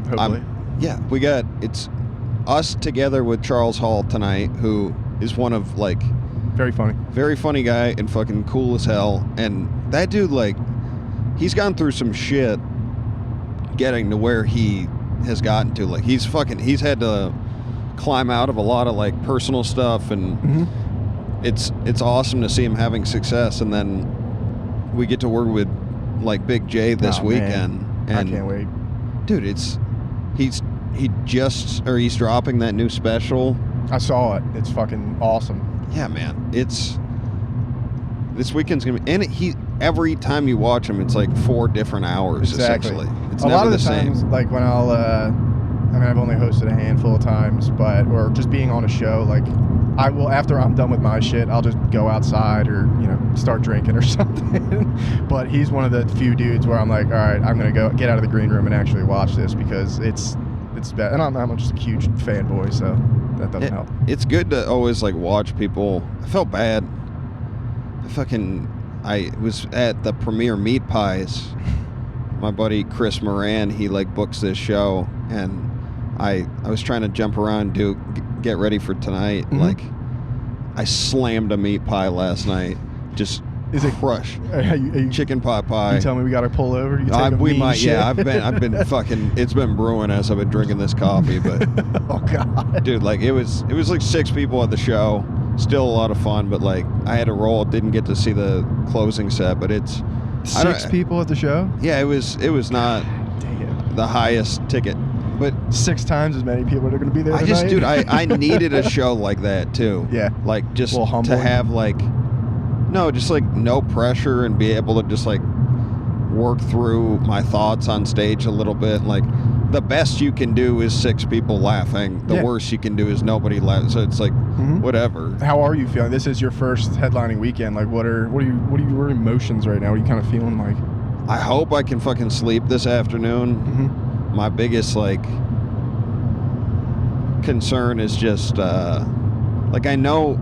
Hopefully. It's us together with Charles Hall tonight, who is one of like very funny guy and fucking cool as hell. And that dude, like, he's gone through some shit getting to where he has gotten to. Like, he's had to climb out of a lot of like personal stuff, and it's awesome to see him having success. And then we get to work with like Big J this weekend. Man. And I can't wait, dude. He's dropping that new special. I saw it. It's fucking awesome. Yeah, man. This weekend's gonna be, and every time you watch him, it's like 4 different hours. Exactly. Essentially. It's a never lot of the times, same. like when I've only hosted a handful of times, or just being on a show, like I will, after I'm done with my shit, I'll just go outside or, you know, start drinking or something. But he's one of the few dudes where I'm like, all right, I'm gonna go get out of the green room and actually watch this, because it's bad. And I'm just a huge fanboy, so that doesn't help. It's good to always like watch people. I felt bad. I was at the premiere Meat Pies. My buddy Chris Moran, he like books this show, and I was trying to jump around, get ready for tonight. Like, I slammed a meat pie last night. Just crush. Chicken pot pie. You tell me we got to pull over? You take we might. shit? Yeah, I've been fucking. It's been brewing as I've been drinking this coffee. But oh god, dude, like it was like 6 people at the show. Still a lot of fun, but like I had to roll. Didn't get to see the closing set, but it's 6 people at the show. Yeah, it was not the highest ticket, but 6 times as many people are going to be there. Dude, I needed a show like that too. Yeah, like just to have like just like no pressure and be able to just like work through my thoughts on stage a little bit. Like the best you can do is 6 people laughing. The worst you can do is nobody laughing. So it's like whatever. How are you feeling? This is your first headlining weekend. Like what are your emotions right now? What are you kind of feeling like? I hope I can fucking sleep this afternoon. My biggest like concern is just like I know.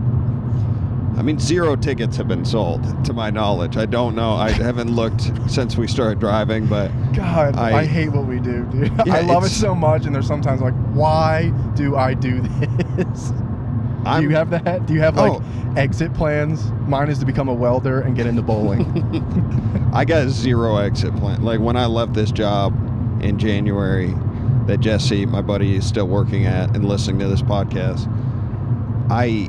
I mean, 0 tickets have been sold, to my knowledge. I don't know. I haven't looked since we started driving, but... God, I hate what we do, dude. Yeah, I love it so much, and there's sometimes like, why do I do this? Do you have that? Do you have, like, exit plans? Mine is to become a welder and get into bowling. I got 0 exit plan. Like, when I left this job in January that Jesse, my buddy, is still working at and listening to this podcast, I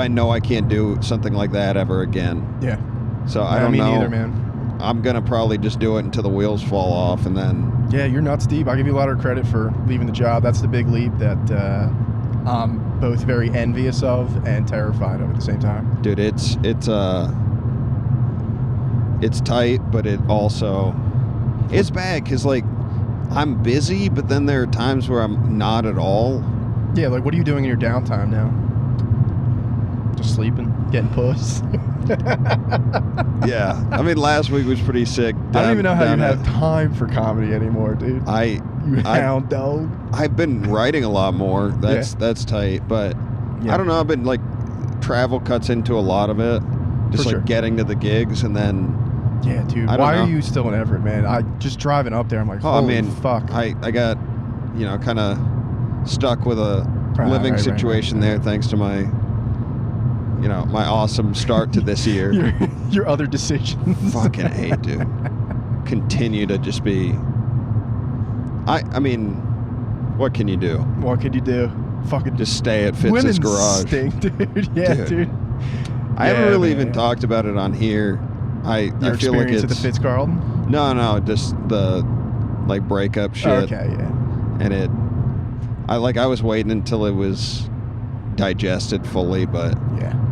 know I can't do something like that ever again. Yeah. So I don't know. Me neither, man. I'm going to probably just do it until the wheels fall off and then... Yeah, you're nuts, Steve. I'll give you a lot of credit for leaving the job. That's the big leap that I'm both very envious of and terrified of at the same time. Dude, it's tight, but it also... It's bad because, like, I'm busy, but then there are times where I'm not at all. Yeah, like, what are you doing in your downtime now? Just sleeping, getting puss. Yeah, I mean, last week was pretty sick. I don't even know how you have time for comedy anymore, dude. You hound dog. I've been writing a lot more. That's tight, but I don't know. I've been like travel cuts into a lot of it. Just like getting to the gigs and then. Yeah, dude. Why are you still in Everett, man? I just driving up there. I'm like, holy fuck. I got, kind of stuck with a living situation there, thanks to my. My awesome start to this year. your other decisions. Fucking hate, dude. Continue to just be... I mean, what can you do? What could you do? Fucking just stay at Fitz's garage. Stink, dude. Yeah, dude. I haven't really even talked about it on here. I feel like it's... at the Fitz-Carlton? No, just the, like, breakup shit. Okay, yeah. And I was waiting until it was digested fully, but...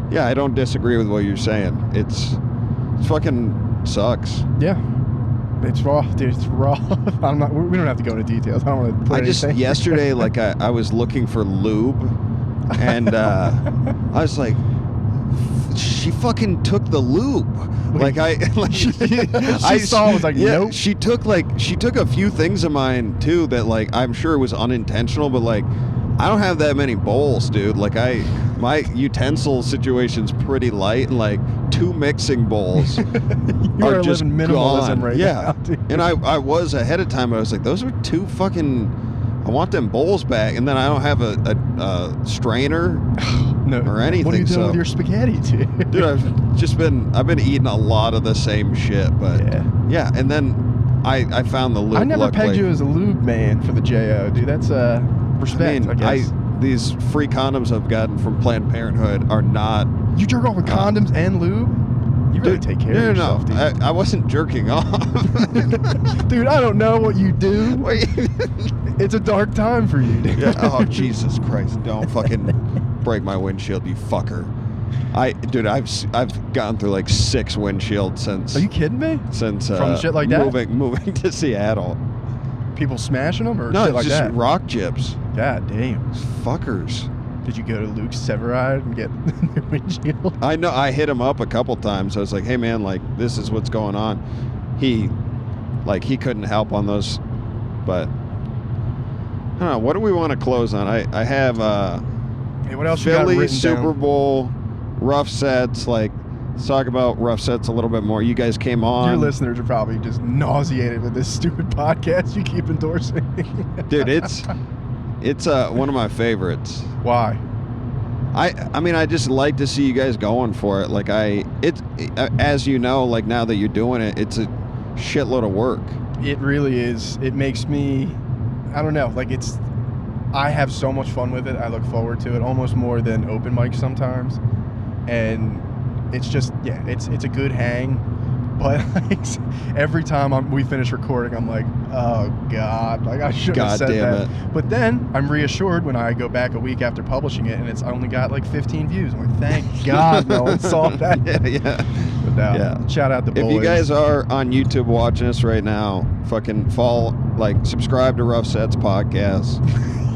Yeah, I don't disagree with what you're saying. It's fucking sucks. Yeah. It's raw, dude. It's raw. We don't have to go into details. I don't want to put anything. Yesterday, like, I was looking for lube, and I was like, she fucking took the lube. She saw, was like, nope. She took a few things of mine, too, that, like, I'm sure it was unintentional, but, like, I don't have that many bowls, dude. Like, my utensil situation's pretty light, and like 2 mixing bowls are just minimalism gone. Right now. Dude. And I was ahead of time. I was like, those are 2 fucking. I want them bowls back, and then I don't have a strainer or anything. What are you doing with your spaghetti, dude? Dude, I've been eating a lot of the same shit, but yeah. And then I found the lube. I never pegged you as a lube man for the JO, dude. That's respect. I guess. These free condoms I've gotten from Planned Parenthood are not... You jerk off with condoms and lube? You really take care of yourself, dude. I wasn't jerking off. Dude, I don't know what you do. It's a dark time for you, dude. Yeah. Oh, Jesus Christ. Don't fucking break my windshield, you fucker. I've gone through like 6 windshields since... Are you kidding me? Since from shit like that? Moving to Seattle. People smashing them or no, shit like just that? rock chips. God damn. Fuckers. Did you go to Luke's Severide and get the windshield? I know. I hit him up a couple times. I was like, hey, man, like, this is what's going on. He couldn't help on those, but I don't know. What do we want to close on? I have hey, what else Philly you got written Super down? Bowl, rough sets, like, let's talk about rough sets a little bit more. You guys came on. Your listeners are probably just nauseated with this stupid podcast you keep endorsing. Dude, it's one of my favorites. Why? I mean, I just like to see you guys going for it. Like as you know, like now that you're doing it, it's a shitload of work. It really is. It makes me, I don't know, like I have so much fun with it. I look forward to it almost more than open mics sometimes. And it's just, yeah, it's a good hang. But like, every time we finish recording, I'm like, oh God, like I shouldn't have said that. But then I'm reassured when I go back a week after publishing it and it's only got like 15 views. I'm like, thank God no one saw that. Yeah. But no, shout out the boys. If you guys are on YouTube watching us right now, fucking subscribe to Rough Sets Podcast.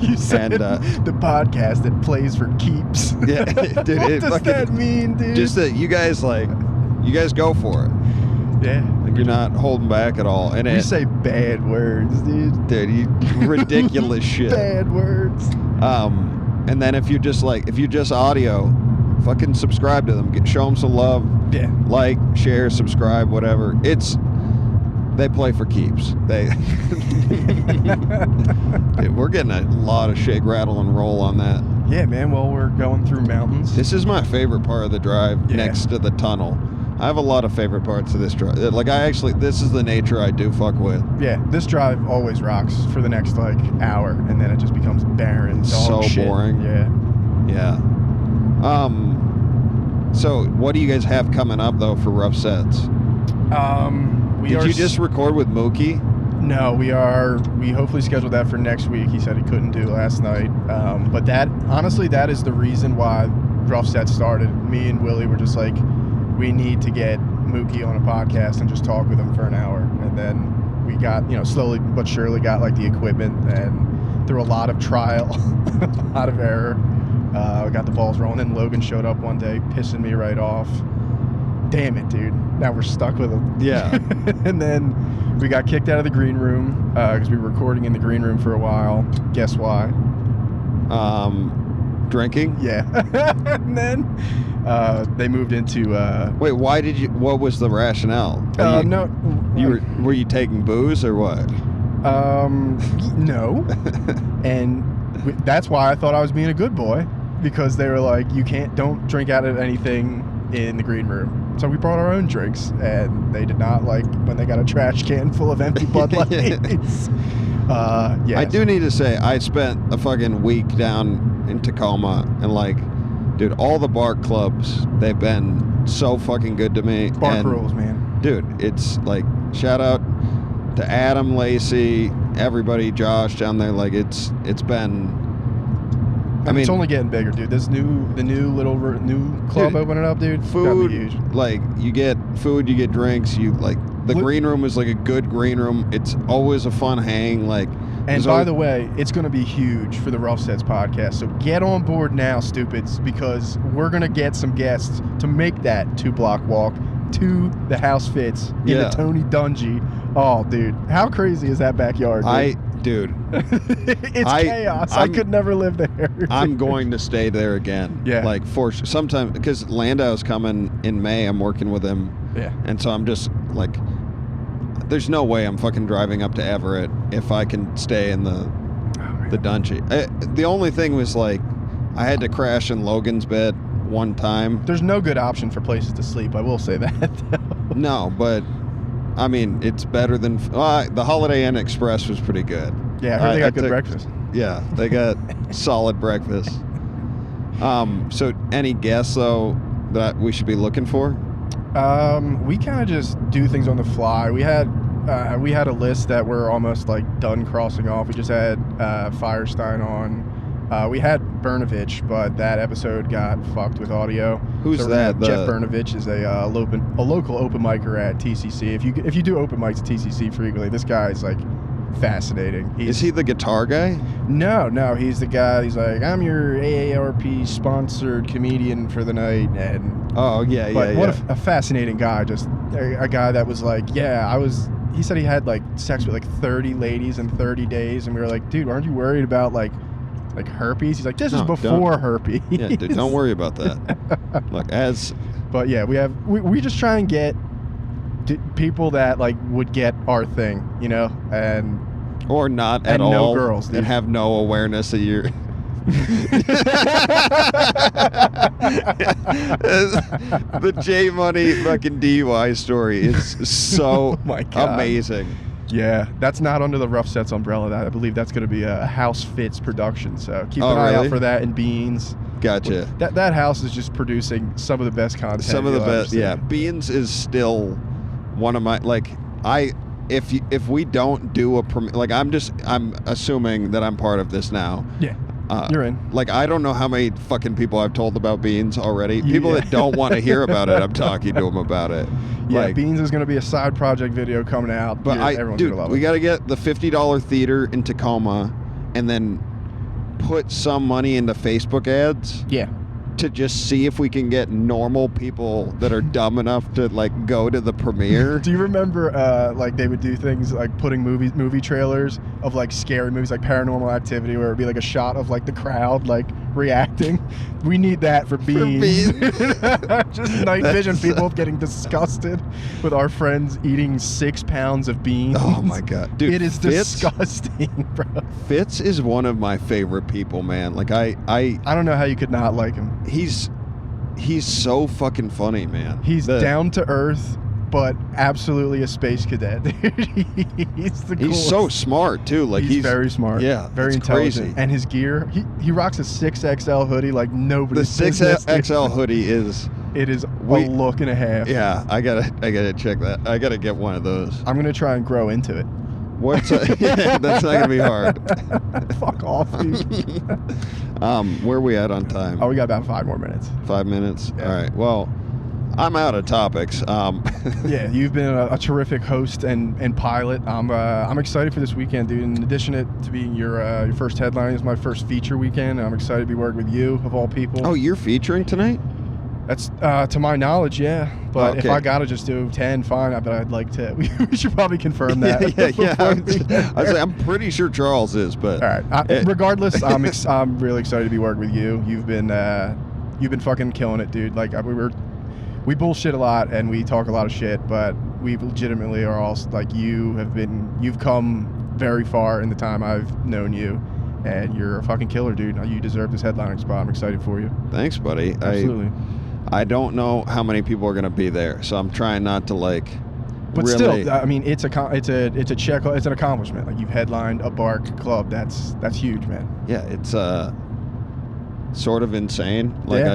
You said the podcast that plays for keeps. Yeah, dude. What does that mean, dude? Just that you guys go for it. Yeah. Like you're not holding back at all. And you say bad words, dude. Dude, you ridiculous shit. Bad words. And then if you're just audio, fucking subscribe to them. Show them some love. Yeah. Like, share, subscribe, whatever. They play for keeps. Dude, we're getting a lot of shake, rattle, and roll on that. Yeah, man. Well, we're going through mountains. This is my favorite part of the drive, next to the tunnel. I have a lot of favorite parts of this drive. Like, this is the nature I do fuck with. Yeah, this drive always rocks for the next, hour, and then it just becomes barren. So shit. Boring. Yeah. So, what do you guys have coming up, though, for Rough Sets? Did you just record with Mookie? No, we hopefully scheduled that for next week. He said he couldn't do last night. But that is the reason why Rough Sets started. Me and Willie were just like, we need to get Mookie on a podcast and just talk with him for an hour. And then we got, slowly but surely got the equipment, and through a lot of trial, a lot of error, we got the balls rolling. And Logan showed up one day, pissing me right off. Damn it, dude. Now we're stuck with him. Yeah. And then we got kicked out of the green room because we were recording in the green room for a while. Guess why? Drinking? Yeah. And then they moved into... Wait, what was the rationale? No. Were you taking booze or what? No. And that's why I thought I was being a good boy, because they were like, don't drink out of anything in the green room. So we brought our own drinks, and they did not like when they got a trash can full of empty Bud Lights. Yeah. I do need to say, I spent a fucking week down in Tacoma, and dude, all the bar clubs, they've been so fucking good to me. Bar rules, man. Dude, it's shout out to Adam, Lacey, everybody, Josh down there. It's been... I mean, it's only getting bigger, dude. The new club opening up, dude. Food, huge. You get food, you get drinks. The green room is a good green room. It's always a fun hang. And by the way, it's going to be huge for the Rough Sets podcast. So get on board now, stupids, because we're going to get some guests to make that 2-block walk to the House Fits in the Tony Dungy. Oh, dude, how crazy is that backyard? Dude? It's chaos. I could never live there. I'm going to stay there again. Yeah. For sometime, because Landau's coming in May. I'm working with him. Yeah. And so I'm just there's no way I'm fucking driving up to Everett if I can stay in the Dungy. The only thing was I had to crash in Logan's bed one time. There's no good option for places to sleep. I will say that. No, but I mean, it's better than... the Holiday Inn Express was pretty good. Yeah, I heard they got good breakfast. Yeah, they got solid breakfast. So any guests, though, that we should be looking for? We kind of just do things on the fly. We had a list that we're almost done crossing off. We just had Firestein on. We had Bernovich, but that episode got fucked with audio. Who's that? Jeff Bernovich is a local open micer at TCC. If you do open mics at TCC frequently, this guy's fascinating. Is he the guitar guy? No, he's the guy. He's I'm your AARP sponsored comedian for the night. And what a fascinating guy. Just a guy that was he said he had sex with 30 ladies in 30 days, and we were like, dude, aren't you worried about herpes? He's this is before herpes. Yeah, dude, don't worry about that. But yeah, we just try and get people that would get our thing, and or not at all, no girls, dude. and have no awareness that you're. The J Money fucking DUI story is so Oh my God. amazing. Yeah, that's not under the Rough Sets umbrella. I believe that's going to be a House Fits production. So keep an eye out for that in Beans. Gotcha. That house is just producing some of the best content. Some of the you'll ever best. see. Yeah, Beans is still one of my if we don't do a premiere, like I'm assuming that I'm part of this now. Yeah. You're in. Like, I don't know how many fucking people I've told about Beans already. People that don't want to hear about it, I'm talking to them about it. Yeah, Like, Beans is going to be a side project video coming out. but everyone's dude, gonna love we it. got to get the $50 theater in Tacoma and then put some money into Facebook ads Yeah. to just see if we can get normal people that are dumb enough to, like, go to the premiere. Do you remember, like, they would do things like putting movie trailers of, like, scary movies, like Paranormal Activity, where it would be, like, a shot of, like, the crowd, like, reacting? We need that for Beans. Just night vision people getting disgusted with our friends eating 6 pounds of beans. Oh, my God. Dude, it is Fitz, disgusting, bro. Fitz is one of my favorite people, man. Like, I don't know how you could not like him. he's so fucking funny, man. He's down to earth, but absolutely a space cadet. He's the coolest. He's so smart too. Like he's very smart. Yeah, very it's intelligent. crazy. And his gear, he rocks a 6XL hoodie like The nobody's business. 6XL hoodie is. It is a look and a half. Yeah, I gotta check that. I gotta get one of those. I'm gonna try and grow into it. What's yeah, that's not gonna be hard. Fuck off, dude. Where are we at on time? Oh, we got about 5 more minutes. 5 minutes. Yeah. All right. Well, I'm out of topics. Yeah, you've been a terrific host and pilot. I'm excited for this weekend, dude. In addition to being your first headline, it's my first feature weekend. I'm excited to be working with you, of all people. Oh, you're featuring tonight? That's to my knowledge, yeah. But if Okay. I gotta just do 10, fine. But I'd like to. We should probably confirm that. Yeah. before we- I'm pretty sure Charles is, but All right. Regardless, I'm really excited to be working with you. You've been fucking killing it, dude. Like we bullshit a lot and we talk a lot of shit, but we legitimately are all like you've come very far in the time I've known you, and you're a fucking killer, dude. You deserve this headlining spot. I'm excited for you. Thanks, buddy. Absolutely. I don't know how many people are going to be there, so I'm trying not to But really. still, I mean, it's an accomplishment. Like, you've headlined a Bark club. That's huge, man. Yeah, it's sort of insane. Like Yeah.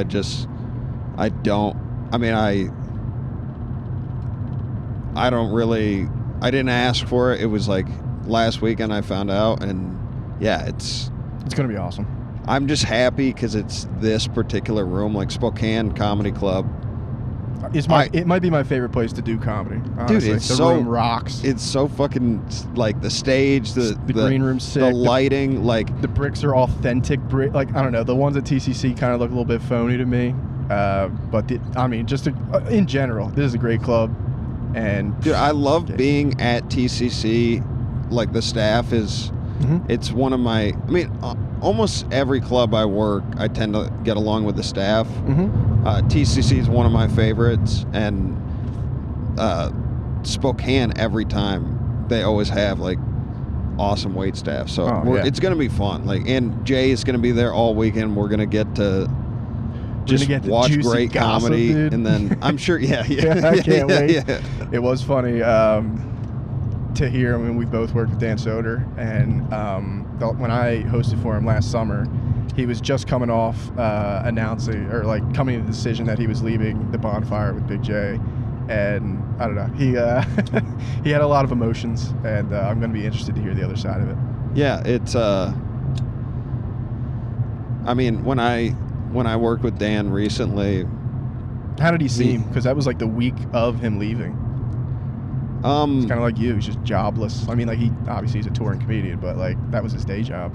I didn't ask for it. It was like last weekend I found out, and yeah, it's gonna be awesome. I'm just happy because it's this particular room, like Spokane Comedy Club. It might be my favorite place to do comedy. Honestly. Dude, it's the room rocks. It's so fucking, like, the stage, the green room's sick. the lighting, like The bricks are authentic brick. Like, I don't know, the ones at TCC kind of look a little bit phony to me. But in general, this is a great club. And dude, I love being at TCC. Like, the staff is, it's one of my, I mean, almost every club I work, I tend to get along with the staff. TCC is one of my favorites, and Spokane, every time, they always have, like, awesome wait staff. So it's going to be fun. Like, and Jay is going to be there all weekend. We're going to get to just watch great gossip, comedy, dude. and then I'm sure, I can't wait. It was funny to hear. I mean, we both worked with Dan Soder, and when I hosted for him last summer, he was just coming off announcing, or like coming to the decision that he was leaving the Bonfire with Big J, and I don't know, he he had a lot of emotions, and I'm going to be interested to hear the other side of it. Yeah, it's I mean, when I worked with Dan recently, how did he seem? Because that was like the week of him leaving. It's kind of like you. He's just jobless. I mean, like, he's a touring comedian, but like that was his day job.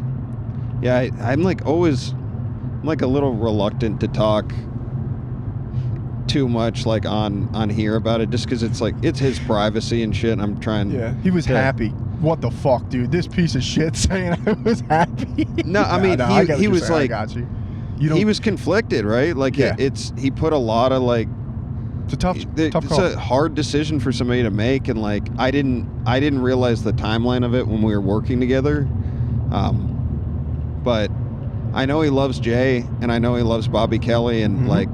Yeah, I'm like always, I'm like a little reluctant to talk too much like on here about it, just because it's like it's his privacy and shit. I'm trying. Yeah, he was happy. What the fuck, dude? This piece of shit saying I was happy. No, I mean, he was like, I got you. He was conflicted, right? Like, yeah. He put a lot of like. It's a tough It's call. a hard decision for somebody to make, and like I didn't realize the timeline of it when we were working together, but I know he loves Jay, and I know he loves Bobby Kelly, and like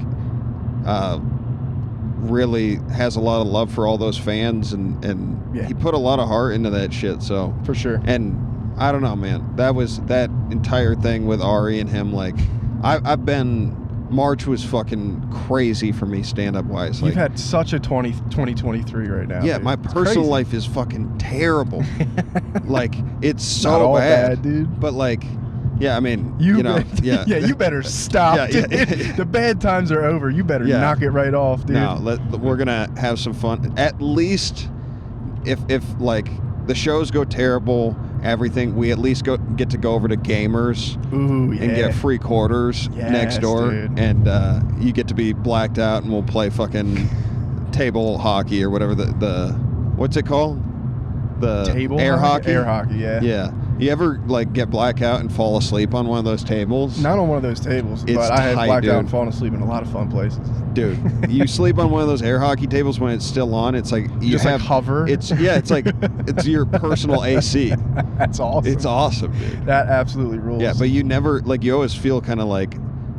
really has a lot of love for all those fans, and he put a lot of heart into that shit. So for sure. And I don't know, man. That entire thing with Ari and him. Like, I've been. March was fucking crazy for me stand-up wise. Like, you've had such a 2023 right now. Yeah, dude. my It's personal crazy. life is fucking terrible. Like, it's so Not all bad, dude. But like, yeah, I mean, You know, yeah, you better stop. Yeah. The bad times are over. You better knock it right off, dude. No, we're gonna have some fun. At least, if like the shows go terrible, everything, we at least get to go over to Gamers Ooh, yeah. and get free quarters next door, dude. and you get to be blacked out, and we'll play fucking table hockey or whatever the what's it called? The Table air hockey. Air hockey, yeah. Yeah. You ever like get blackout and fall asleep on one of those tables? Not on one of those tables, It's but I have tight, blacked out dude. and fallen asleep in a lot of fun places. Dude, you sleep on one of those air hockey tables when it's still on. It's like you Just have like hover. It's like it's your personal AC. That's awesome. It's awesome, dude. That absolutely rules. Yeah, but you never like you always feel kind of like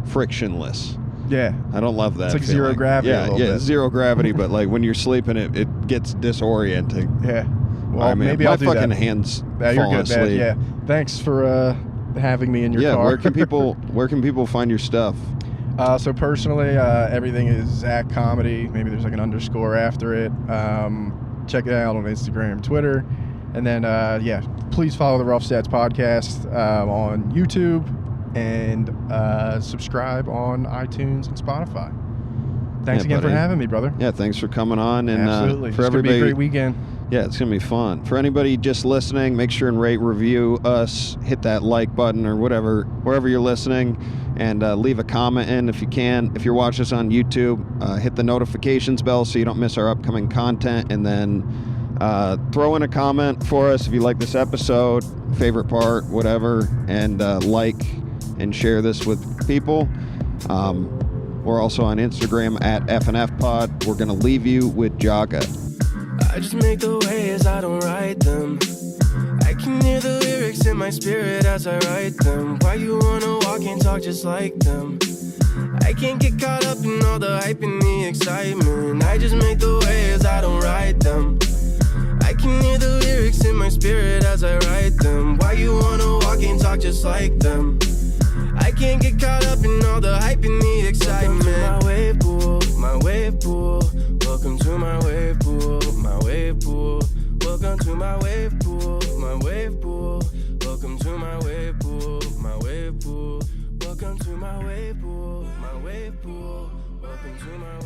frictionless. yeah, I don't love that. It's like zero feeling. gravity a Yeah, little yeah, bit. zero gravity. But like when you're sleeping, it gets disorienting. yeah. Well, I mean, maybe my I'll do fucking that. hands Yeah, you're falling good, man. asleep. Yeah, thanks for having me in your car. Where can people find your stuff? So personally, everything is Zach Comedy. Maybe there's like an underscore after it. Check it out on Instagram, Twitter. And then, please follow the Rough Stats Podcast on YouTube and subscribe on iTunes and Spotify. Thanks again for buddy. having me, brother. Yeah, thanks for coming on. And Absolutely. for It's going to be everybody, a great weekend. yeah, it's going to be fun. For anybody just listening, make sure and rate, review us, hit that like button or whatever, wherever you're listening, and leave a comment in if you can. If you're watching us on YouTube, hit the notifications bell so you don't miss our upcoming content, and then throw in a comment for us if you like this episode, favorite part, whatever, and like and share this with people. We're also on Instagram at FNFPod. We're going to leave you with Jaga. I just make the waves, I don't write them. I can hear the lyrics in my spirit as I write them. Why you wanna walk and talk just like them? I can't get caught up in all the hype and the excitement. I just make the waves, I don't write them. I can hear the lyrics in my spirit as I write them. Why you wanna walk and talk just like them? I can't get caught up in all the hype and the excitement. Welcome to my wave pool, my wave pool. Welcome to my wave pool, my wave pool. Welcome to my wave pool, my wave pool. Welcome to my wave pool, my wave pool. Welcome to my wave pool, my wave pool. Welcome to my